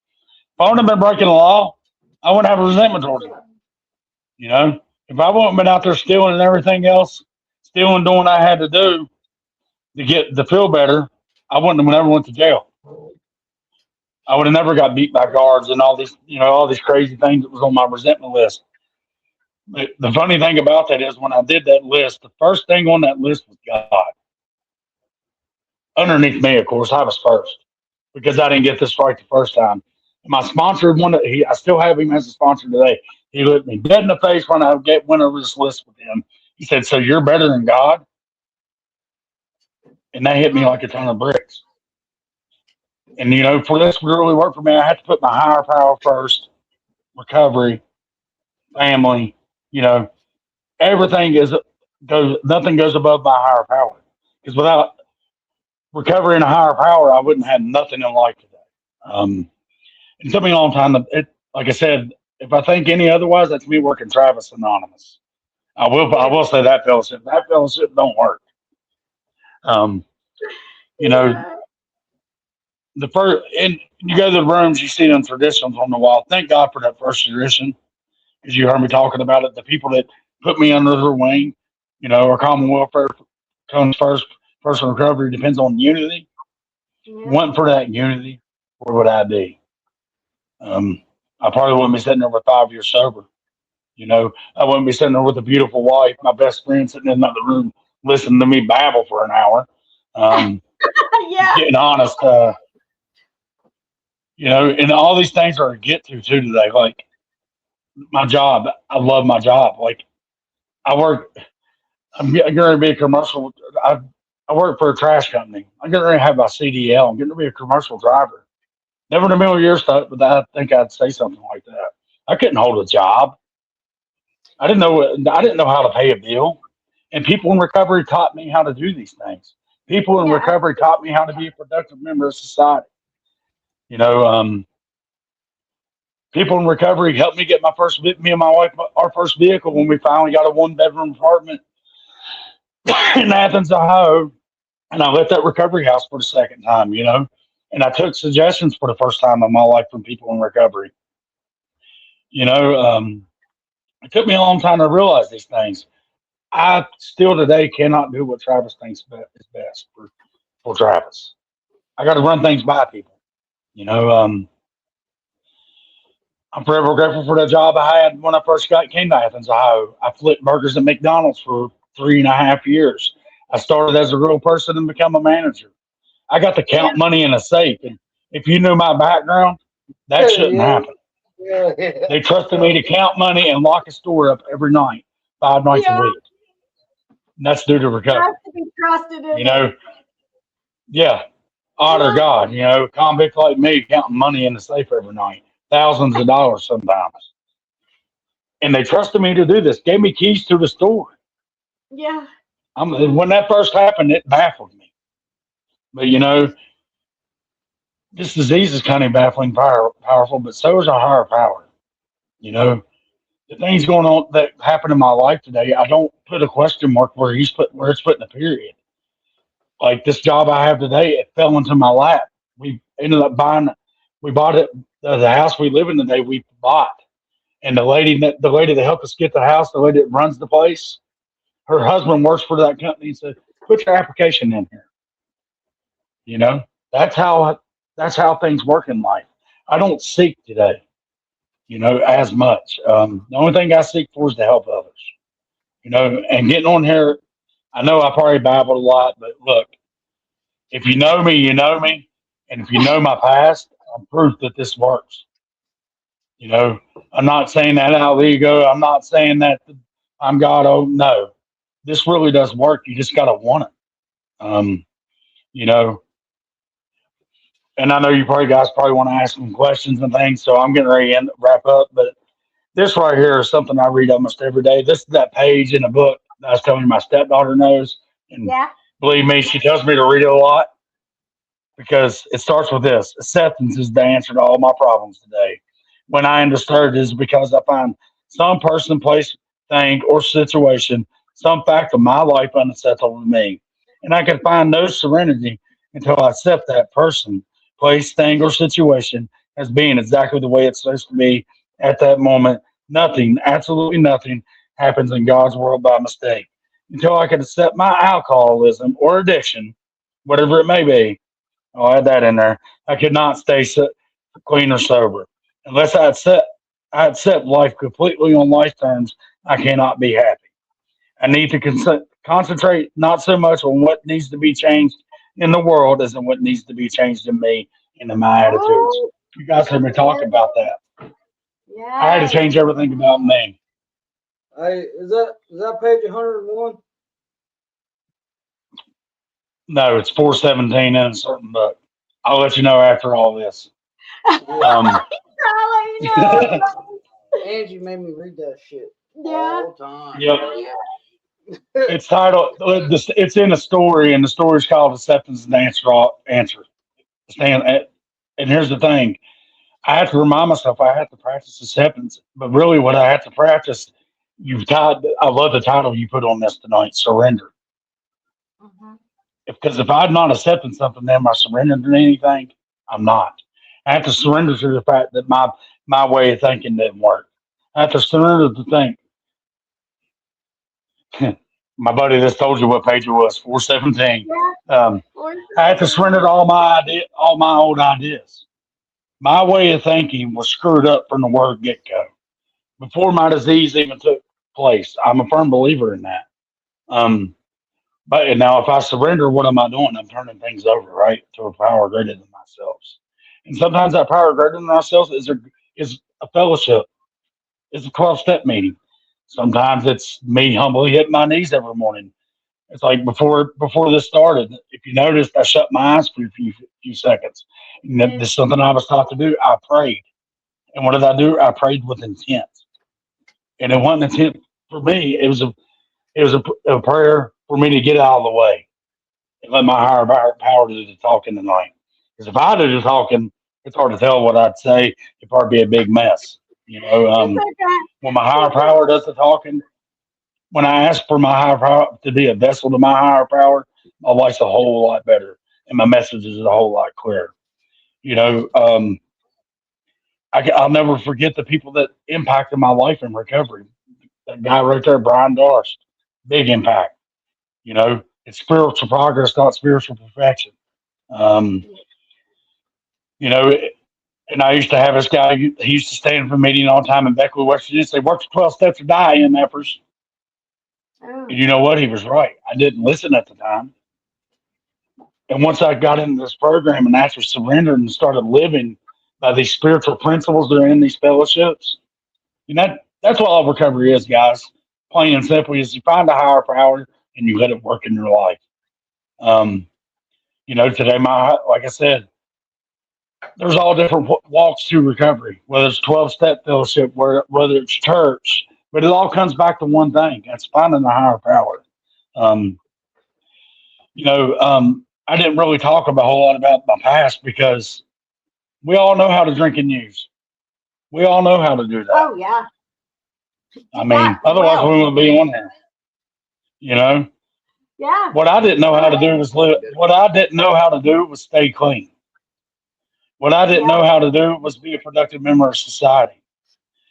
If I wouldn't have been breaking the law, I wouldn't have a resentment towards them. You know, if I wouldn't have been out there stealing and everything else, doing what I had to do to feel better, I wouldn't have never went to jail. I would have never got beat by guards and all these crazy things that was on my resentment list. But the funny thing about that is when I did that list, the first thing on that list was God. Underneath me, of course, I was first because I didn't get this right the first time. My sponsor, I still have him as a sponsor today. He looked me dead in the face when I went over this list with him. He said, "So you're better than God?" And that hit me like a ton of bricks. And, you know, for this to really work for me, I had to put my higher power first, recovery, family, you know, nothing goes above my higher power. Because without recovery and a higher power, I wouldn't have nothing in life today. It took me a long time. Like I said, if I think any otherwise, that's me working Travis Anonymous. I will say that fellowship don't work. You know, the first, and you go to the rooms, you see them traditions on the wall. Thank God for that first tradition, because you heard me talking about it. The people that put me under their wing, you know, our common welfare comes first. Personal recovery depends on unity. Yeah. Wasn't for that unity, where would I be? I probably wouldn't be sitting there with 5 years sober. I wouldn't be sitting there with a beautiful wife, my best friend sitting in another room listening to me babble for an hour. Yeah. Getting honest, and all these things are to get to too today. Like my job, I love my job. Like I work, I'm going to be a commercial. I work for a trash company. I'm getting ready to have my CDL. I'm getting to be a commercial driver. Never in a million years thought, but I think I'd say something like that. I couldn't hold a job. I didn't know. I didn't know how to pay a bill. And people in recovery taught me how to do these things. People in Yeah. recovery taught me how to be a productive member of society. You know, people in recovery helped me get me and my wife, our first vehicle when we finally got a 1 bedroom apartment in Athens, Ohio. And I left that recovery house for the second time. And I took suggestions for the first time in my life from people in recovery. You know, it took me a long time to realize these things. I still today cannot do what Travis thinks is best for Travis. I got to run things by people. You know, I'm forever grateful for the job I had when I first came to Athens, Ohio. I flipped burgers at McDonald's for 3.5 years. I started as a real person and become a manager. I got to Yeah. count money in a safe. And if you knew my background, that shouldn't happen. Yeah. They trusted me to count money and lock a store up every night, 5 nights a Yeah. week. And that's due to recovery. Has to be trusted in You know, yeah, honor Yeah. God. A convict like me counting money in the safe every night, thousands of dollars sometimes. And they trusted me to do this, gave me keys to the store. Yeah. When that first happened, it baffled me. But this disease is kind of baffling, powerful, but so is our higher power. You know, the things going on that happen in my life today, I don't put a question mark where it's putting a period. Like this job I have today, it fell into my lap. We ended up we bought it, the house we live in today, we bought. And the lady that helped us get the house, the lady that runs the place, her husband works for that company and said, put your application in here. You know, that's how things work in life. I don't seek today, as much. The only thing I seek for is to help others, and getting on here. I know I probably babbled a lot, but look, if you know me, you know me. And if you know my past, I'm proof that this works. I'm not saying that out of ego. I'm not saying that I'm God. Oh, no. This really does work. You just got to want it. You know, and I know you guys probably want to ask some questions and things. So I'm getting ready to wrap up. But this right here is something I read almost every day. This is that page in a book that I was telling you my stepdaughter knows. And Yeah. believe me, she tells me to read it a lot because it starts with this: acceptance is the answer to all my problems today. When I am disturbed, it is because I find some person, place, thing, or situation, some fact of my life unacceptable to me. And I can find no serenity until I accept that person, place, thing, or situation as being exactly the way it's supposed to be at that moment. Nothing, absolutely nothing, happens in God's world by mistake. Until I can accept my alcoholism or addiction, whatever it may be, I'll add that in there. I could not stay clean or sober. Unless I accept life completely on life terms, I cannot be happy. I need to concentrate not so much on what needs to be changed in the world as in what needs to be changed in me and in my attitudes. Oh, You guys heard me talk about that. I had to yes. change everything about me. Hey, is that page 101? No, it's 417 in a certain book. I'll let you know after all this. Um, Charlie, no. Angie made me read that shit Yeah. all the time. Yep. It's titled. It's in a story, and the story is called "Acceptance and Answer." And here's the thing: I have to remind myself I have to practice acceptance, but really, what I have to practice, I love the title you put on this tonight: surrender. Mhm. Because if I'm not accepting something, then am I surrendering to anything? I'm not. I have to surrender to the fact that my way of thinking didn't work. I have to surrender to think My buddy just told you what page it was, 417. Yeah. I had to surrender all my old ideas. My way of thinking was screwed up from the word get go. Before my disease even took place, I'm a firm believer in that. Um, but now, if I surrender, what am I doing? I'm turning things over, right, to a power greater than myself. And sometimes that power greater than ourselves is a fellowship. It's a 12-step meeting. Sometimes it's me humbly hitting my knees every morning. It's like before this started. If you noticed, I shut my eyes for a few seconds. And this is something I was taught to do. I prayed, and what did I do? I prayed with intent, and it wasn't intent for me. It was a prayer for me to get out of the way and let my higher power do the talking tonight. Because if I do the talking, it's hard to tell what I'd say. It'd probably be a big mess. It's okay. When my higher power does the talking, when I ask for my higher power to be a vessel to my higher power, my life's a whole lot better and my message is a whole lot clearer. You know, I'll never forget the people that impacted my life in recovery. That guy right there, Brian Darst, big impact. It's spiritual progress, not spiritual perfection. Um, you know, and I used to have this guy, he used to stand for a meeting all the time in Beckley, West Virginia, say, work the 12 steps or die, MFers. Oh, And you know what? He was right. I didn't listen at the time. And once I got into this program and actually surrendered and started living by these spiritual principles that are in these fellowships, that's what all recovery is, guys. Plain and simple is you find a higher power and you let it work in your life. Um, today, like I said, there's all different walks to recovery, whether it's 12-step fellowship, whether it's church, but it all comes back to one thing. That's finding a higher power. Um, I didn't really talk a whole lot about my past because we all know how to drink and use. We all know how to do that. oh yeah. I mean, otherwise we wouldn't be on here. Yeah. What I didn't know how to do was live. What I didn't know how to do was stay clean. What I didn't know how to do was be a productive member of society.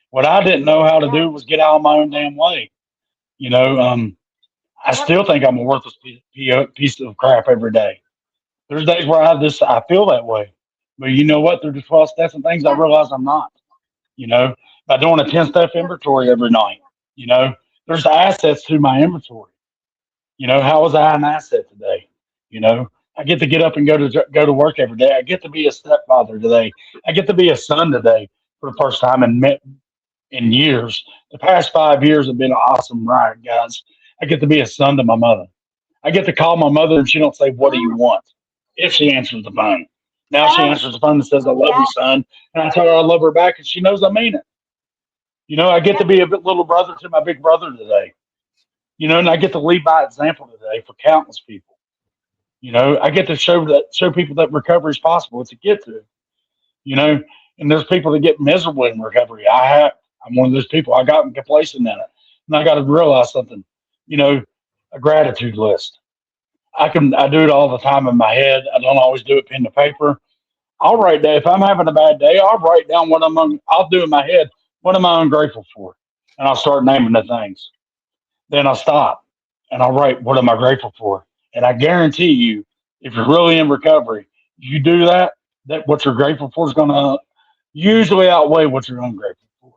What I didn't know how to do was get out of my own damn way. I still think I'm a worthless piece of crap every day. There's days where I feel that way. But you know what? Through the 12 steps and things, I realize I'm not. By doing a 10-step inventory every night, there's assets to my inventory. How was I an asset today? I get to get up and go to work every day. I get to be a stepfather today. I get to be a son today for the first time in years. The past 5 years have been an awesome ride, guys. I get to be a son to my mother. I get to call my mother and she don't say, "What do you want?" if she answers the phone. Now she answers the phone and says, "I love you, son." And I tell her I love her back and she knows I mean it. I get to be a little brother to my big brother today. And I get to lead by example today for countless people. I get to show people that recovery is possible. It's a get to. And there's people that get miserable in recovery. I'm one of those people. I got complacent in it. And I got to realize something, a gratitude list. I do it all the time in my head. I don't always do it pen to paper. I'll write down, if I'm having a bad day, I'll write down I'll do in my head, what am I ungrateful for? And I'll start naming the things. Then I'll stop and I'll write, what am I grateful for? And I guarantee you, if you're really in recovery, you do that what you're grateful for is going to usually outweigh what you're ungrateful for.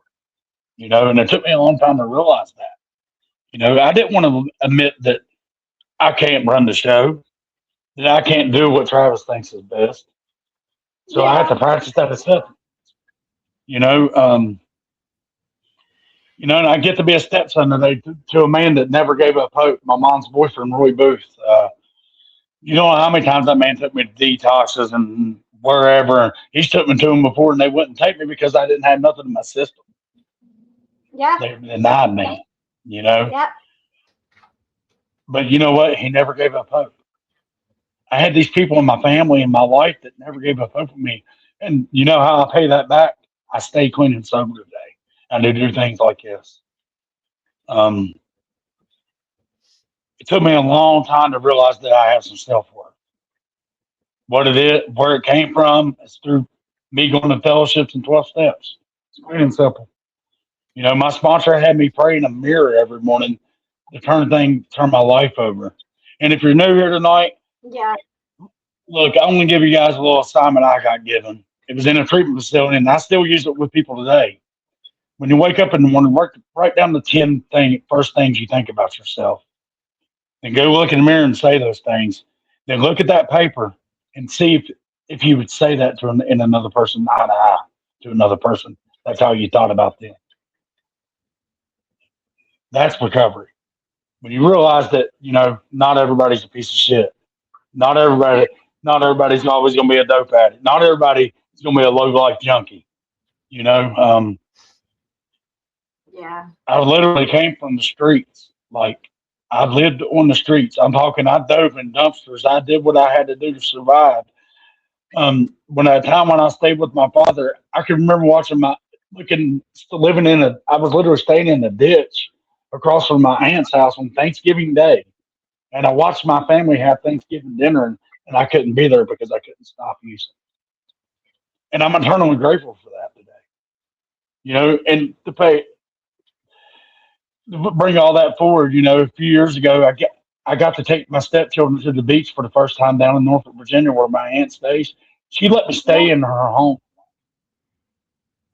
And it took me a long time to realize that. I didn't want to admit that I can't run the show, that I can't do what Travis thinks is best. So I have to practice that acceptance. And I get to be a stepson today to a man that never gave up hope. My mom's boyfriend, Roy Booth. You don't know how many times that man took me to detoxes and wherever. He's took me to them before and they wouldn't take me because I didn't have nothing in my system. Yeah. They denied me, Yep. But you know what? He never gave up hope. I had these people in my family and my life that never gave up hope for me. And you know how I pay that back? I stay clean and sober today. I do things like this. It took me a long time to realize that I have some self-worth. What it is, where it came from, is through me going to fellowships and 12 steps. It's plain and simple. My sponsor had me pray in a mirror every morning. to turn my life over. And if you're new here tonight, Yeah. look, I'm going to give you guys a little assignment I got given. It was in a treatment facility, and I still use it with people today. When you wake up in the morning, write down the 10 first things you think about yourself. Then go look in the mirror and say those things. Then look at that paper and see if you would say that to in another person, eye to eye, to another person. That's how you thought about them. That's recovery. When you realize that, not everybody's a piece of shit. Not everybody, not everybody's always going to be a dope addict. Not everybody is going to be a low life junkie. You know, Yeah. I literally came from the streets. Like, I lived on the streets. I'm talking, I dove in dumpsters. I did what I had to do to survive. When at a time when I stayed with my father, I can remember I was literally staying in a ditch across from my aunt's house on Thanksgiving Day. And I watched my family have Thanksgiving dinner, and I couldn't be there because I couldn't stop using. And I'm eternally grateful for that today. And to bring all that forward, a few years ago, I got to take my stepchildren to the beach for the first time down in Norfolk, Virginia, where my aunt stays. She let me stay in her home.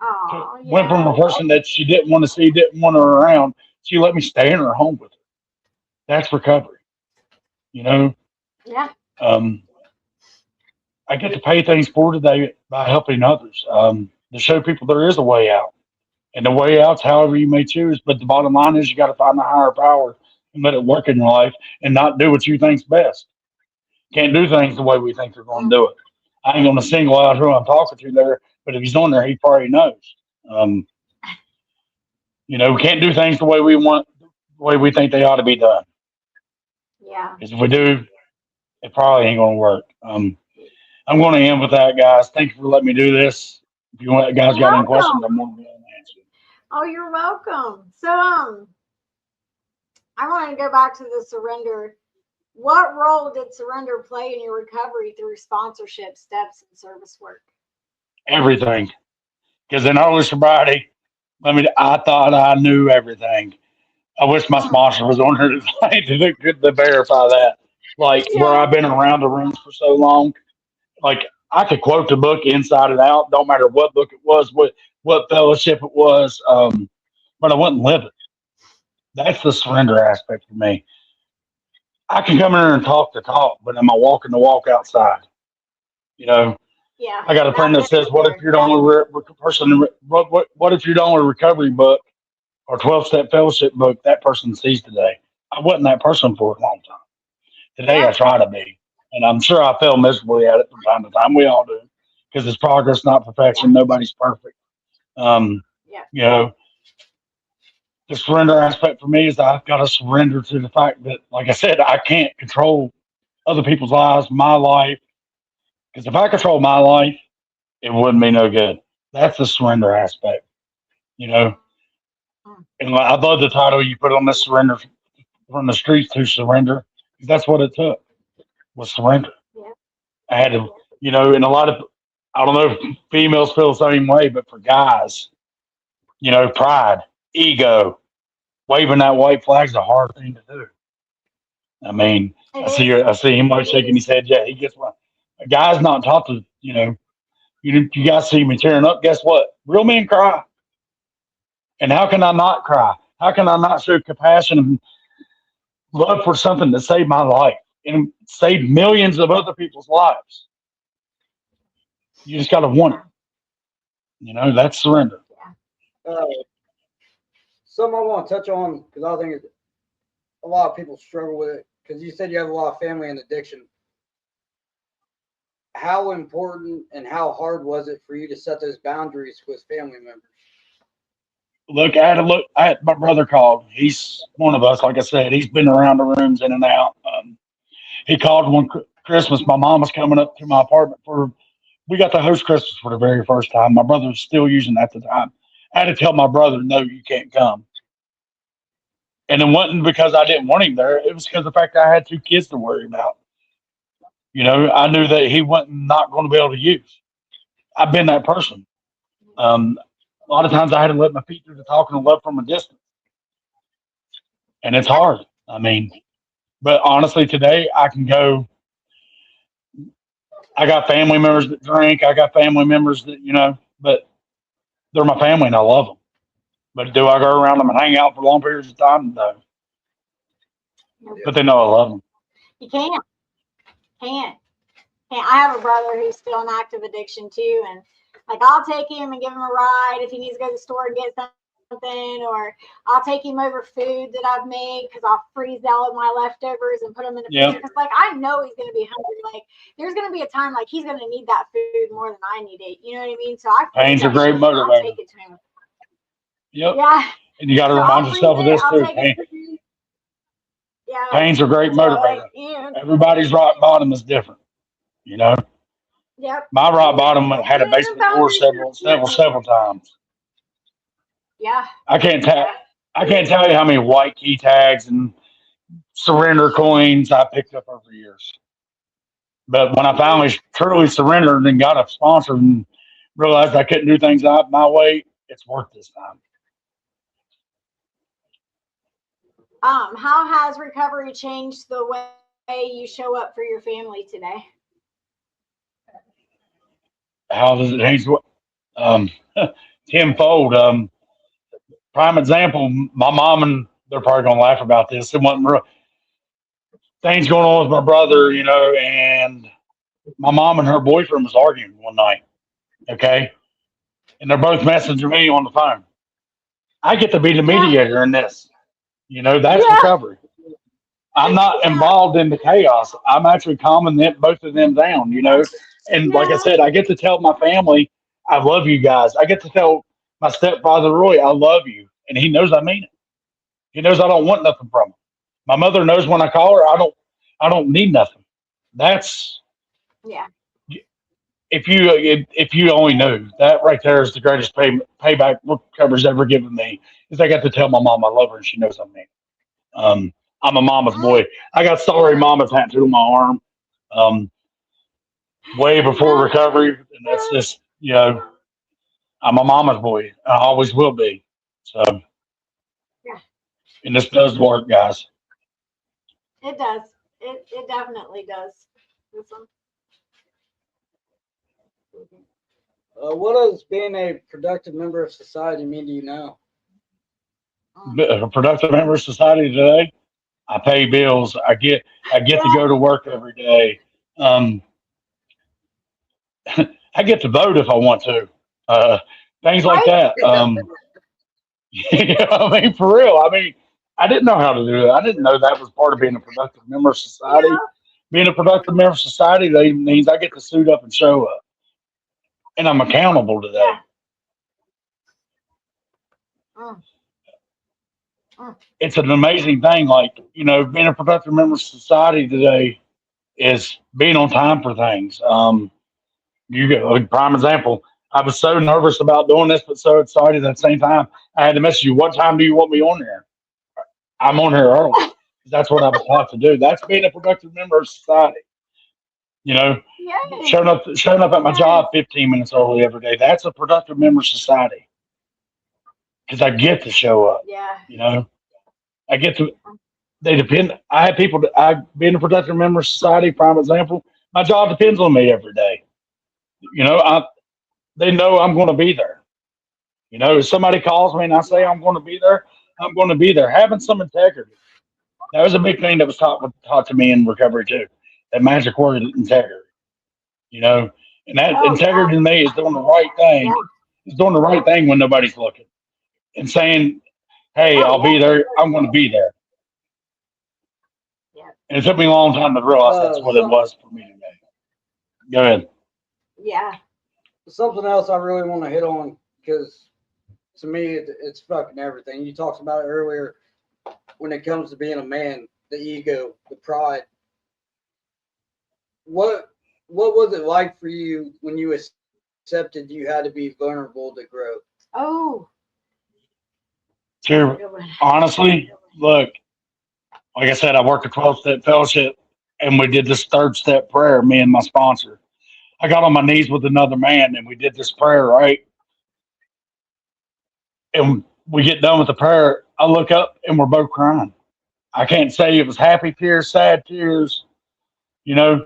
Oh, Went from yeah. a person that she didn't want to see, didn't want her around. She let me stay in her home with her. That's recovery. Yeah. Um, I get to pay things forward today by helping others, to show people there is a way out. And the way out's however you may choose. But the bottom line is you got to find the higher power and let it work in your life and not do what you think's best. Can't do things the way we think they're going to do it. I ain't going to single out who I'm talking to there, but if he's on there, he probably knows. Um, we can't do things the way we want, the way we think they ought to be done. Yeah. Because if we do, it probably ain't going to work. I'm going to end with that, guys. Thank you for letting me do this. If you guys You're got any questions, welcome. I'm going to be able to answer. Oh, you're welcome. So, I want to go back to the surrender. What role did surrender play in your recovery through sponsorship, steps, and service work? Everything. Because in early sobriety, I thought I knew everything. I wish my sponsor was on here to verify that. Like, where Yeah. I've been around the rooms for so long, like, I could quote the book inside and out. Don't matter what book it was, what fellowship it was, but I wouldn't live it. That's the surrender aspect for me. I can come in here and talk the talk, but am I walking the walk outside? You know, Yeah. I got a friend that says, "What if you're the only person? What if you're the only recovery book or 12-step fellowship book that person sees today?" I wasn't that person for a long time. Today, Yeah. I try to be, and I'm sure I fail miserably at it from time to time. We all do, because it's progress, not perfection. Nobody's perfect. Yeah. The surrender aspect for me is I've got to surrender to the fact that, like I said, I can't control other people's lives, my life. Because if I control my life, it wouldn't be no good. That's the surrender aspect, you know. And I love the title you put on this, surrender from the streets to surrender. That's what it took, was surrender. Yeah. I had to, and a lot of, I don't know if females feel the same way, but for guys, pride, ego, waving that white flag's a hard thing to do. I mean, I see him like shaking his head. Yeah, he gets one. A guy's not taught to, you guys see me tearing up. Guess what? Real men cry. And how can I not cry? How can I not show compassion and love for something that saved my life and saved millions of other people's lives? You just got to want it. That's surrender. Something I want to touch on, because I think a lot of people struggle with it, because you said you have a lot of family and addiction. How important and how hard was it for you to set those boundaries with family members? I had my brother called. He's one of us. Like I said, he's been around the rooms in and out. He called one Christmas. My mom was coming up to my apartment we got to host Christmas for the very first time. My brother was still using at the time. I had to tell my brother, no, you can't come. And it wasn't because I didn't want him there. It was because of the fact that I had 2 kids to worry about. I knew that he wasn't not going to be able to use. I've been that person. A lot of times I had to let my feet do the talking and love from a distance. and it's hard. I mean, but honestly, today I can go. I got family members that drink. I got family members that but they're my family and I love them. But do I go around them and hang out for long periods of time? No. But they know I love them. You can't. I have a brother who's still in active addiction too, and like I'll take him and give him a ride if he needs to go to the store and get something, or I'll take him over food that I've made because I'll freeze out my leftovers and put them in the freezer. Because like I know he's gonna be hungry. Like there's gonna be a time like he's gonna need that food more than I need it. You know what I mean? So Pain's a great motivator. I'll take it to him. Yep. Yeah. And you got to remind yourself of this too. Yeah. Pain's a great motivator. Everybody's rock bottom is different. Yep. My rock bottom had a basement door several times. Yeah. I can't tell you how many white key tags and surrender coins I picked up over years. But when I finally truly surrendered and got a sponsor and realized I couldn't do things out my way, it's worth this time. How has recovery changed the way you show up for your family today? How does it change? Tenfold. Prime example, my mom, and they're probably going to laugh about this. It wasn't real things going on with my brother, and my mom and her boyfriend was arguing one night. Okay. And they're both messaging me on the phone. I get to be the mediator in this. That's recovery. I'm not involved in the chaos. I'm actually calming both of them down, And like I said, I get to tell my family, I love you guys. I get to tell my stepfather, Roy, I love you. And he knows I mean it. He knows I don't want nothing from him. My mother knows when I call her, I don't need nothing. That's if you only knew that right there is the greatest payback recovery's ever given me, is I got to tell my mom I love her and she knows I mean it. I'm a mama's boy. I got sorry mama tattooed on my arm way before recovery, and that's just I'm a mama's boy. I always will be. So and this does work, guys. It does. It definitely does. What does being a productive member of society mean to you now? A productive member of society today, I pay bills. I get to go to work every day. I get to vote if I want to. Things like that. I mean, for real. I mean, I didn't know how to do that. I didn't know that was part of being a productive member of society. Yeah. Being a productive member of society means I get to suit up and show up, and I'm accountable to that. It's an amazing thing. Like, being a productive member of society today is being on time for things. You get a prime example. I was so nervous about doing this, but so excited at the same time. I had to message you. What time do you want me on there? I'm on here early. That's what I was taught to do. That's being a productive member of society. Showing up at my job 15 minutes early every day. That's a productive member of society. Because I get to show up. I get to. They depend. I have people. Being a productive member of society. Prime example. My job depends on me every day. They know I'm going to be there. If somebody calls me and I say I'm going to be there, I'm going to be there. Having some integrity. That was a big thing that was taught to me in recovery too. That magic word, integrity. And that integrity to me is doing the right thing. It's doing the right thing when nobody's looking, and saying, "Hey, I'll be there. I'm going to be there." And it took me a long time to realize that's what it was for me today. Go ahead. Yeah. Something else I really want to hit on, because to me it's fucking everything. You talked about it earlier when it comes to being a man, the ego, the pride. What was it like for you when you accepted you had to be vulnerable to grow? Oh. Sure. Honestly, look, like I said, I worked a 12-step fellowship, and we did this 3rd-step prayer, me and my sponsor. I got on my knees with another man, and we did this prayer, right? And we get done with the prayer. I look up, and we're both crying. I can't say it was happy tears, sad tears. You know,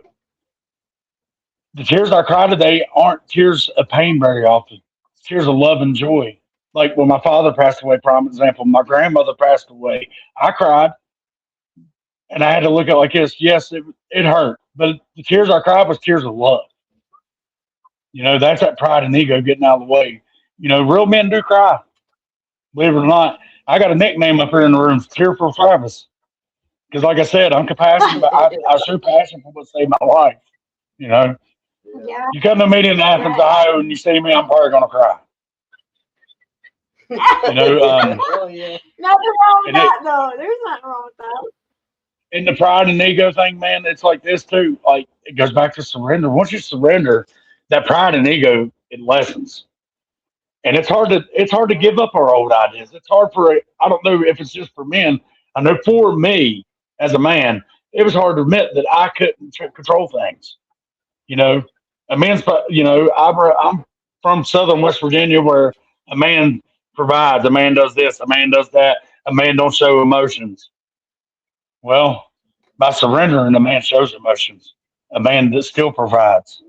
the tears I cry today aren't tears of pain very often. It's tears of love and joy. Like when my father passed away, prime example, my grandmother passed away. I cried and I had to look at it like this. Yes, it hurt, but the tears I cried was tears of love. You know, that's that pride and ego getting out of the way. You know, real men do cry, believe it or not. I got a nickname up here in the room, Tearful Travis. Because, like I said, I'm compassionate, but I show passion for what saved my life. You know, Yeah. you come to a meeting in Athens, Ohio, and you see me, I'm probably going to cry. You know, Hell yeah. Nothing wrong with that, though. There's nothing wrong with that. and the pride and ego thing, man, it's like this too. Like, it goes back to surrender. Once you surrender, that pride and ego, it lessens. And it's hard to give up our old ideas. It's hard for, I don't know if it's just for men. I know for me as a man, it was hard to admit that I couldn't control things. You know, a man's, you know, I'm from Southern West Virginia where a man provides, a man does this, a man does that, a man don't show emotions. Well, by surrendering, a man shows emotions. A man that still provides,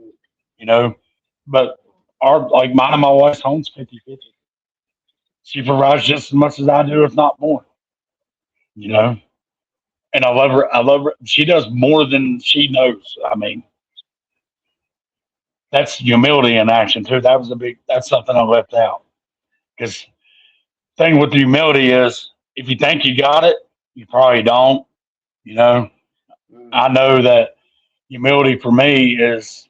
you know, but like mine and my wife's home's 50-50. She provides just as much as I do, if not more, you know, and I love her. I love her. She does more than she knows. I mean, that's humility in action too. That's something I left out. Because thing with humility is if you think you got it, you probably don't. You know, I know that humility for me is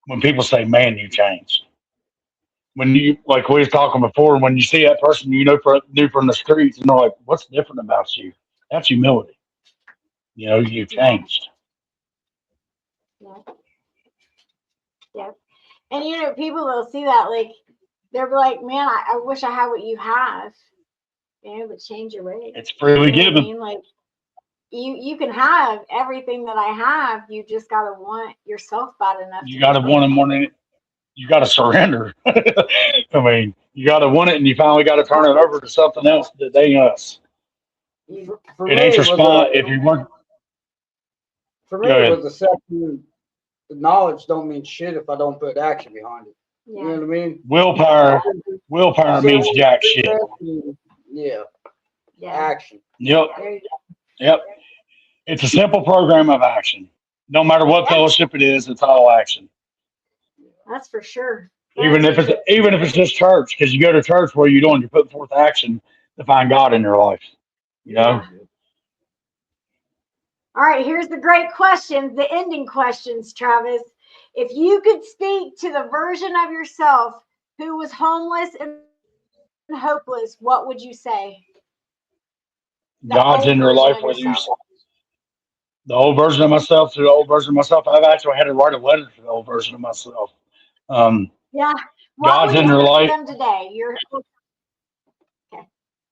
when people say, "Man, you changed." When you like we was talking before, when you see that person you know knew from the streets, and they're like, "What's different about you?" That's humility. You know, you've changed. Yeah. Yeah. And you know, people will see that like they're like, man, I wish I had what you have. You know, but change your ways. It's freely You know what I given. mean? Like you can have everything that I have. You just gotta want yourself bad enough You to got to get want there. it more than you got to surrender. I mean, you got to want it, and you finally got to turn it over to something else that ain't us. For It me, ain't it your was spot if you weren't. for me, Go it ahead. was accepting the knowledge don't mean shit if I don't put action behind it. You know Yeah. what I mean? Willpower means jack shit. Yeah, Yeah. action. Yep, There you go. yep. It's a simple program of action. No matter what Yeah, fellowship it is, it's all action. that's for sure. Even That's if for it's sure. even if it's just church, because you go to church, what are you doing? You're putting forth action to find God in your life. You know, Yeah. All right, here's the great questions, the ending questions, Travis. If you could speak to the version of yourself who was homeless and hopeless, what would you say? The God's old in your version life, of whether you yourself. the old version of myself to the old version of myself. I've actually had to write a letter to the old version of myself. Um, Yeah. What God's would in you your say to life. them today? You're okay.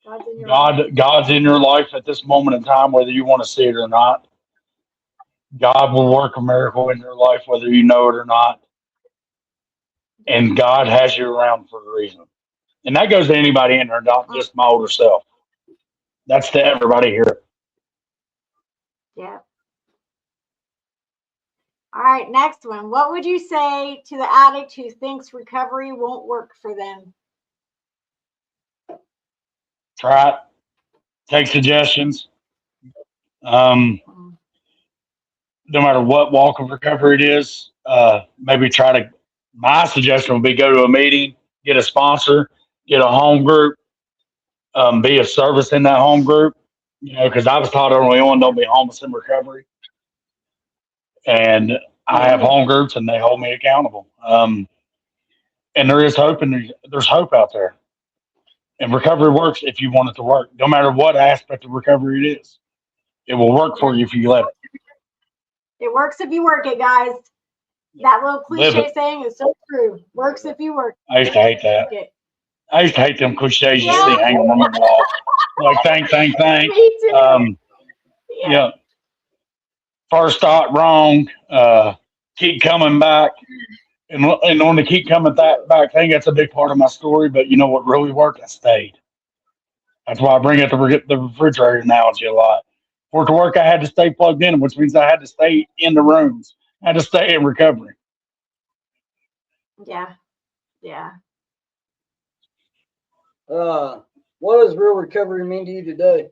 God's in your life. God's in your life at this moment in time, whether you want to see it or not. God will work a miracle in your life, whether you know it or not. And God has you around for a reason. And that goes to anybody in there, not just my older self. That's to everybody here. Yeah. All right, next one. What would you say to the addict who thinks recovery won't work for them? Try it. Take suggestions. Um, no matter what walk of recovery it is, maybe try to. My suggestion would be go to a meeting, get a sponsor, get a home group, be of service in that home group. You know, because I was taught early on, don't be homeless in recovery, and I have home groups, and they hold me accountable. And there is hope, and there's hope out there. And recovery works if you want it to work, no matter what aspect of recovery it is. It will work for you if you let it. It works if you work it, guys. That little Live cliche it. saying is so true. Works if you work I used to hate that. it. I used to hate them cliches you Yeah. see hanging on the wall. Like, thank. Me too. Yeah. Yeah. First thought wrong. Keep coming back. And on the keep coming back thing, that's a big part of my story. But you know what really worked? I stayed. That's why I bring up the refrigerator analogy a lot. For it to work, I had to stay plugged in, which means I had to stay in the rooms. I had to stay in recovery. Yeah. Yeah. What does real recovery mean to you today?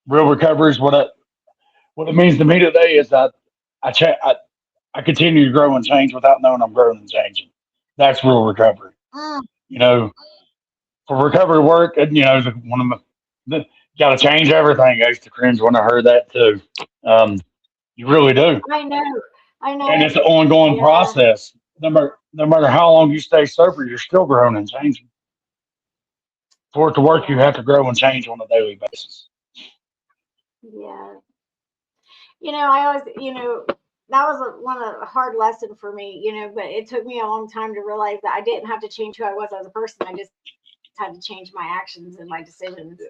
Real recovery is what it means to me today is that I continue to grow and change without knowing I'm growing and changing. That's real recovery. Mm, You know, for recovery work, and one of the got to change everything. I used to cringe when I heard that too. You really do, I know. I and know. it's an ongoing Yeah. process. No matter how long you stay sober, you're still growing and changing. For it to work, you Yeah. have to grow and change on a daily basis. Yeah. I always, that was one of a hard lesson for me, but it took me a long time to realize that I didn't have to change who I was as a person. I just had to change my actions and my decisions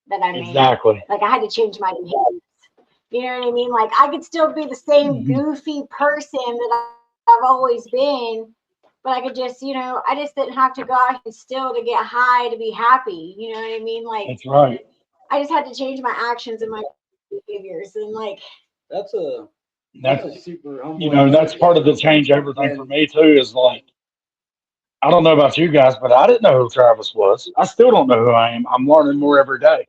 that I made. Exactly. Like I had to change my behaviors. You know what I mean? Like I could still be the same Mhm. goofy person that I've always been, but I could just, I just didn't have to go out and still to get high to be happy. You know what I mean? Like That's right. I just had to change my actions and my behaviors and like That's a That's super humbling that's message. part of the change everything for And me too. Is like I don't know about you guys, but I didn't know who Travis was. I still don't know who I am. I'm learning more every day.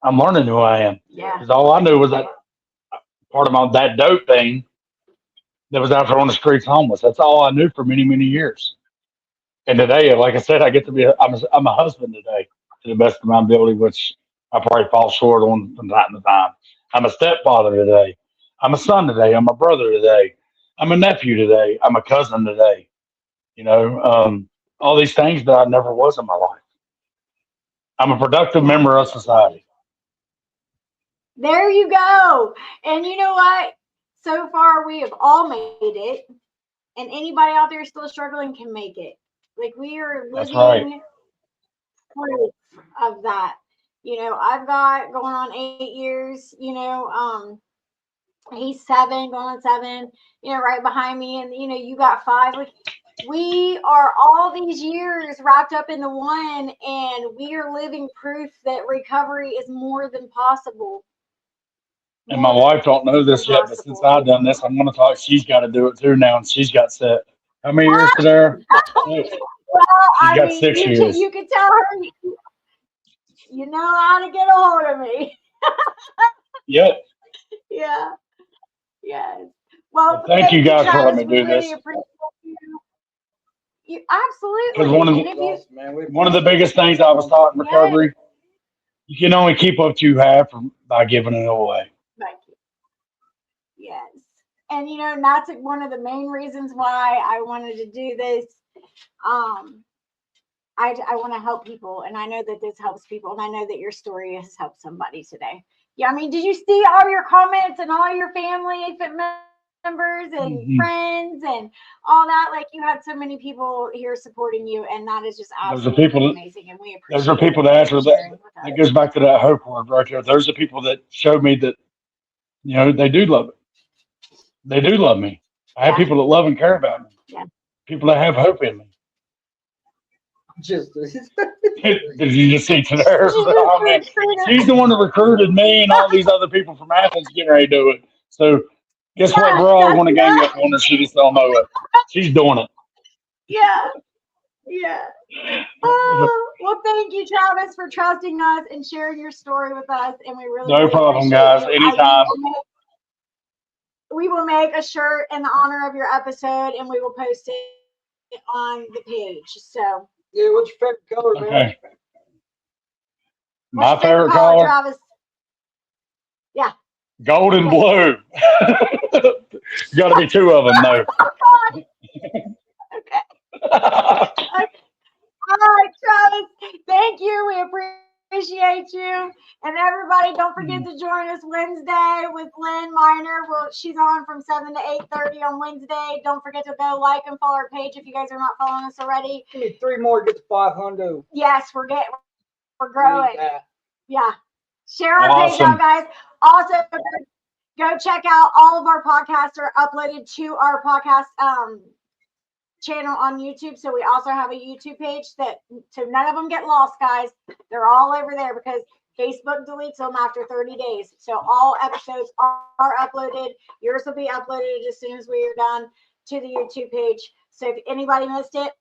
I'm learning who I am yeah. because all I knew was that part of that dope thing that was out there on the streets homeless. That's all I knew for many, many years. And today, like I said, I get to be I'm a husband today to the best of my ability, which I probably fall short on from time to time. I'm a stepfather today. I'm a son today. I'm a brother today. I'm a nephew today. I'm a cousin today. You know, all these things that I never was in my life. I'm a productive Yeah. member of society. There you go. And you know what? So far, we have all made it, and anybody out there still struggling can make it. Like we are That's right. living proof of that. I've got going on 8 years. He's 7, going on 7. Right behind me, and you got 5. Like we are all these years wrapped up into one, and we are living proof that recovery is more than possible. And my More wife don't know than this yet, but since possible. I've done this, I'm going to talk. She's got to do it too now, and she's got set. How many years to there? 6. Well, She's I got mean, 6 years. you can tell her you know how to get a hold of me. Yep. Yeah. Yes. Well, Well, thank you thank you, guys for letting Travis. me We do really this. appreciate you. You Because absolutely. And if you, awesome, man. We one of the appreciate biggest you. things I was taught in yes, recovery, you can only keep what you have by giving it away. thank you. Yes. And and that's one of the main reasons why I wanted to do this. Um, I want to help people, and I know that this helps people, and I know that your story has helped somebody today. Yeah, I mean, did you see all your comments and all your family members and Hmm. friends and all that? Like you had so many people here supporting you, and that is just Those are absolutely people. amazing, and we Those are appreciate people that you answer that. sharing with us. That goes back to that hope word right there. Those are people that showed me that they do love it. They do love me. I have Yeah, people that love and care about me. yeah. People that have hope in me. Just Did you just see to there? She's just I a mean, she's recruiter. the one that recruited me and all these other people from Athens getting ready to do it. So guess what? Yeah, We're all that's going to gang right. up on her. She just don't know it. She's doing it. Yeah, yeah. Oh, well, thank you, Travis, for trusting us and sharing your story with us, and we really, No really problem, appreciate guys. you. Anytime. We will make a shirt in the honor of your episode, and we will post it on the page. So, yeah. What's your favorite color, man? Okay. what's My your favorite favorite color, color, Travis? Yeah. gold and Yes. blue. Got to be 2 of them, though. Okay. Okay. All right, Travis. Thank you. We appreciate you. And everybody, don't forget to join us Wednesday with Lynn Miner. Well, she's on from 7 to 8:30 on Wednesday. Don't forget to go like and follow our page if you guys are not following us already. Give me 3 more, get to 500. Yes, we're growing. Yeah. Share our page out, Awesome. guys. Also, go check out all of our podcasts are uploaded to our podcast channel on YouTube. So we also have a YouTube page so none of them get lost, guys. They're all over there because Facebook deletes them after 30 days. So all episodes are uploaded. Yours will be uploaded as soon as we are done to the YouTube page. So if anybody missed it,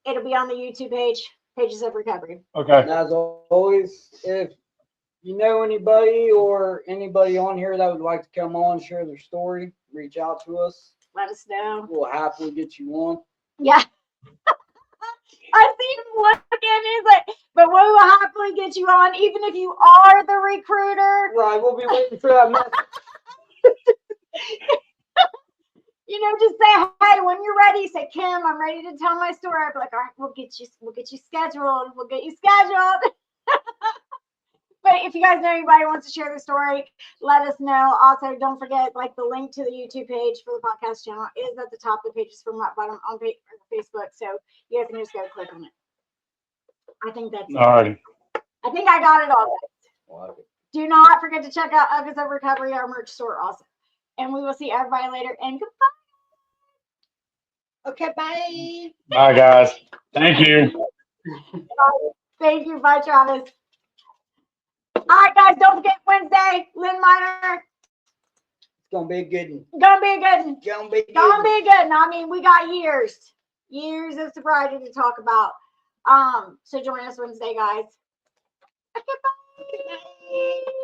it'll be on the YouTube page, Pages of Recovery. Okay. And as always, if you know anybody or anybody on here that would like to come on, share their story, reach out to us. Let us know. We'll happily get you on. Yeah. I see him looking. He's like, but we will happily get you on, even if you are the recruiter. Right, we'll be waiting for that message. You know, just say, hey, when you're ready, say, Kim, I'm ready to tell my story. I'll be like, all right, we'll get you scheduled. We'll get you scheduled. But if you guys know anybody who wants to share the story, let us know. Also, don't forget, like, the link to the YouTube page for the podcast channel is at the top of the pages from right bottom on Facebook. So you guys can just go click on it. I think that's it. Alrighty. I think I got it all. Wow. Do not forget to check out Uggos of Recovery, our merch store also. And we will see everybody later. And goodbye. Okay, bye. Bye, guys. Thank you. Thank you. Bye, Travis. All right, guys, don't forget Wednesday, Lynn Miner. It's gonna be a good one. Gonna be a good one. Gonna be a good Gonna one. be a good one. I mean, we got years of sobriety to talk about. So join us Wednesday, guys. Okay, bye.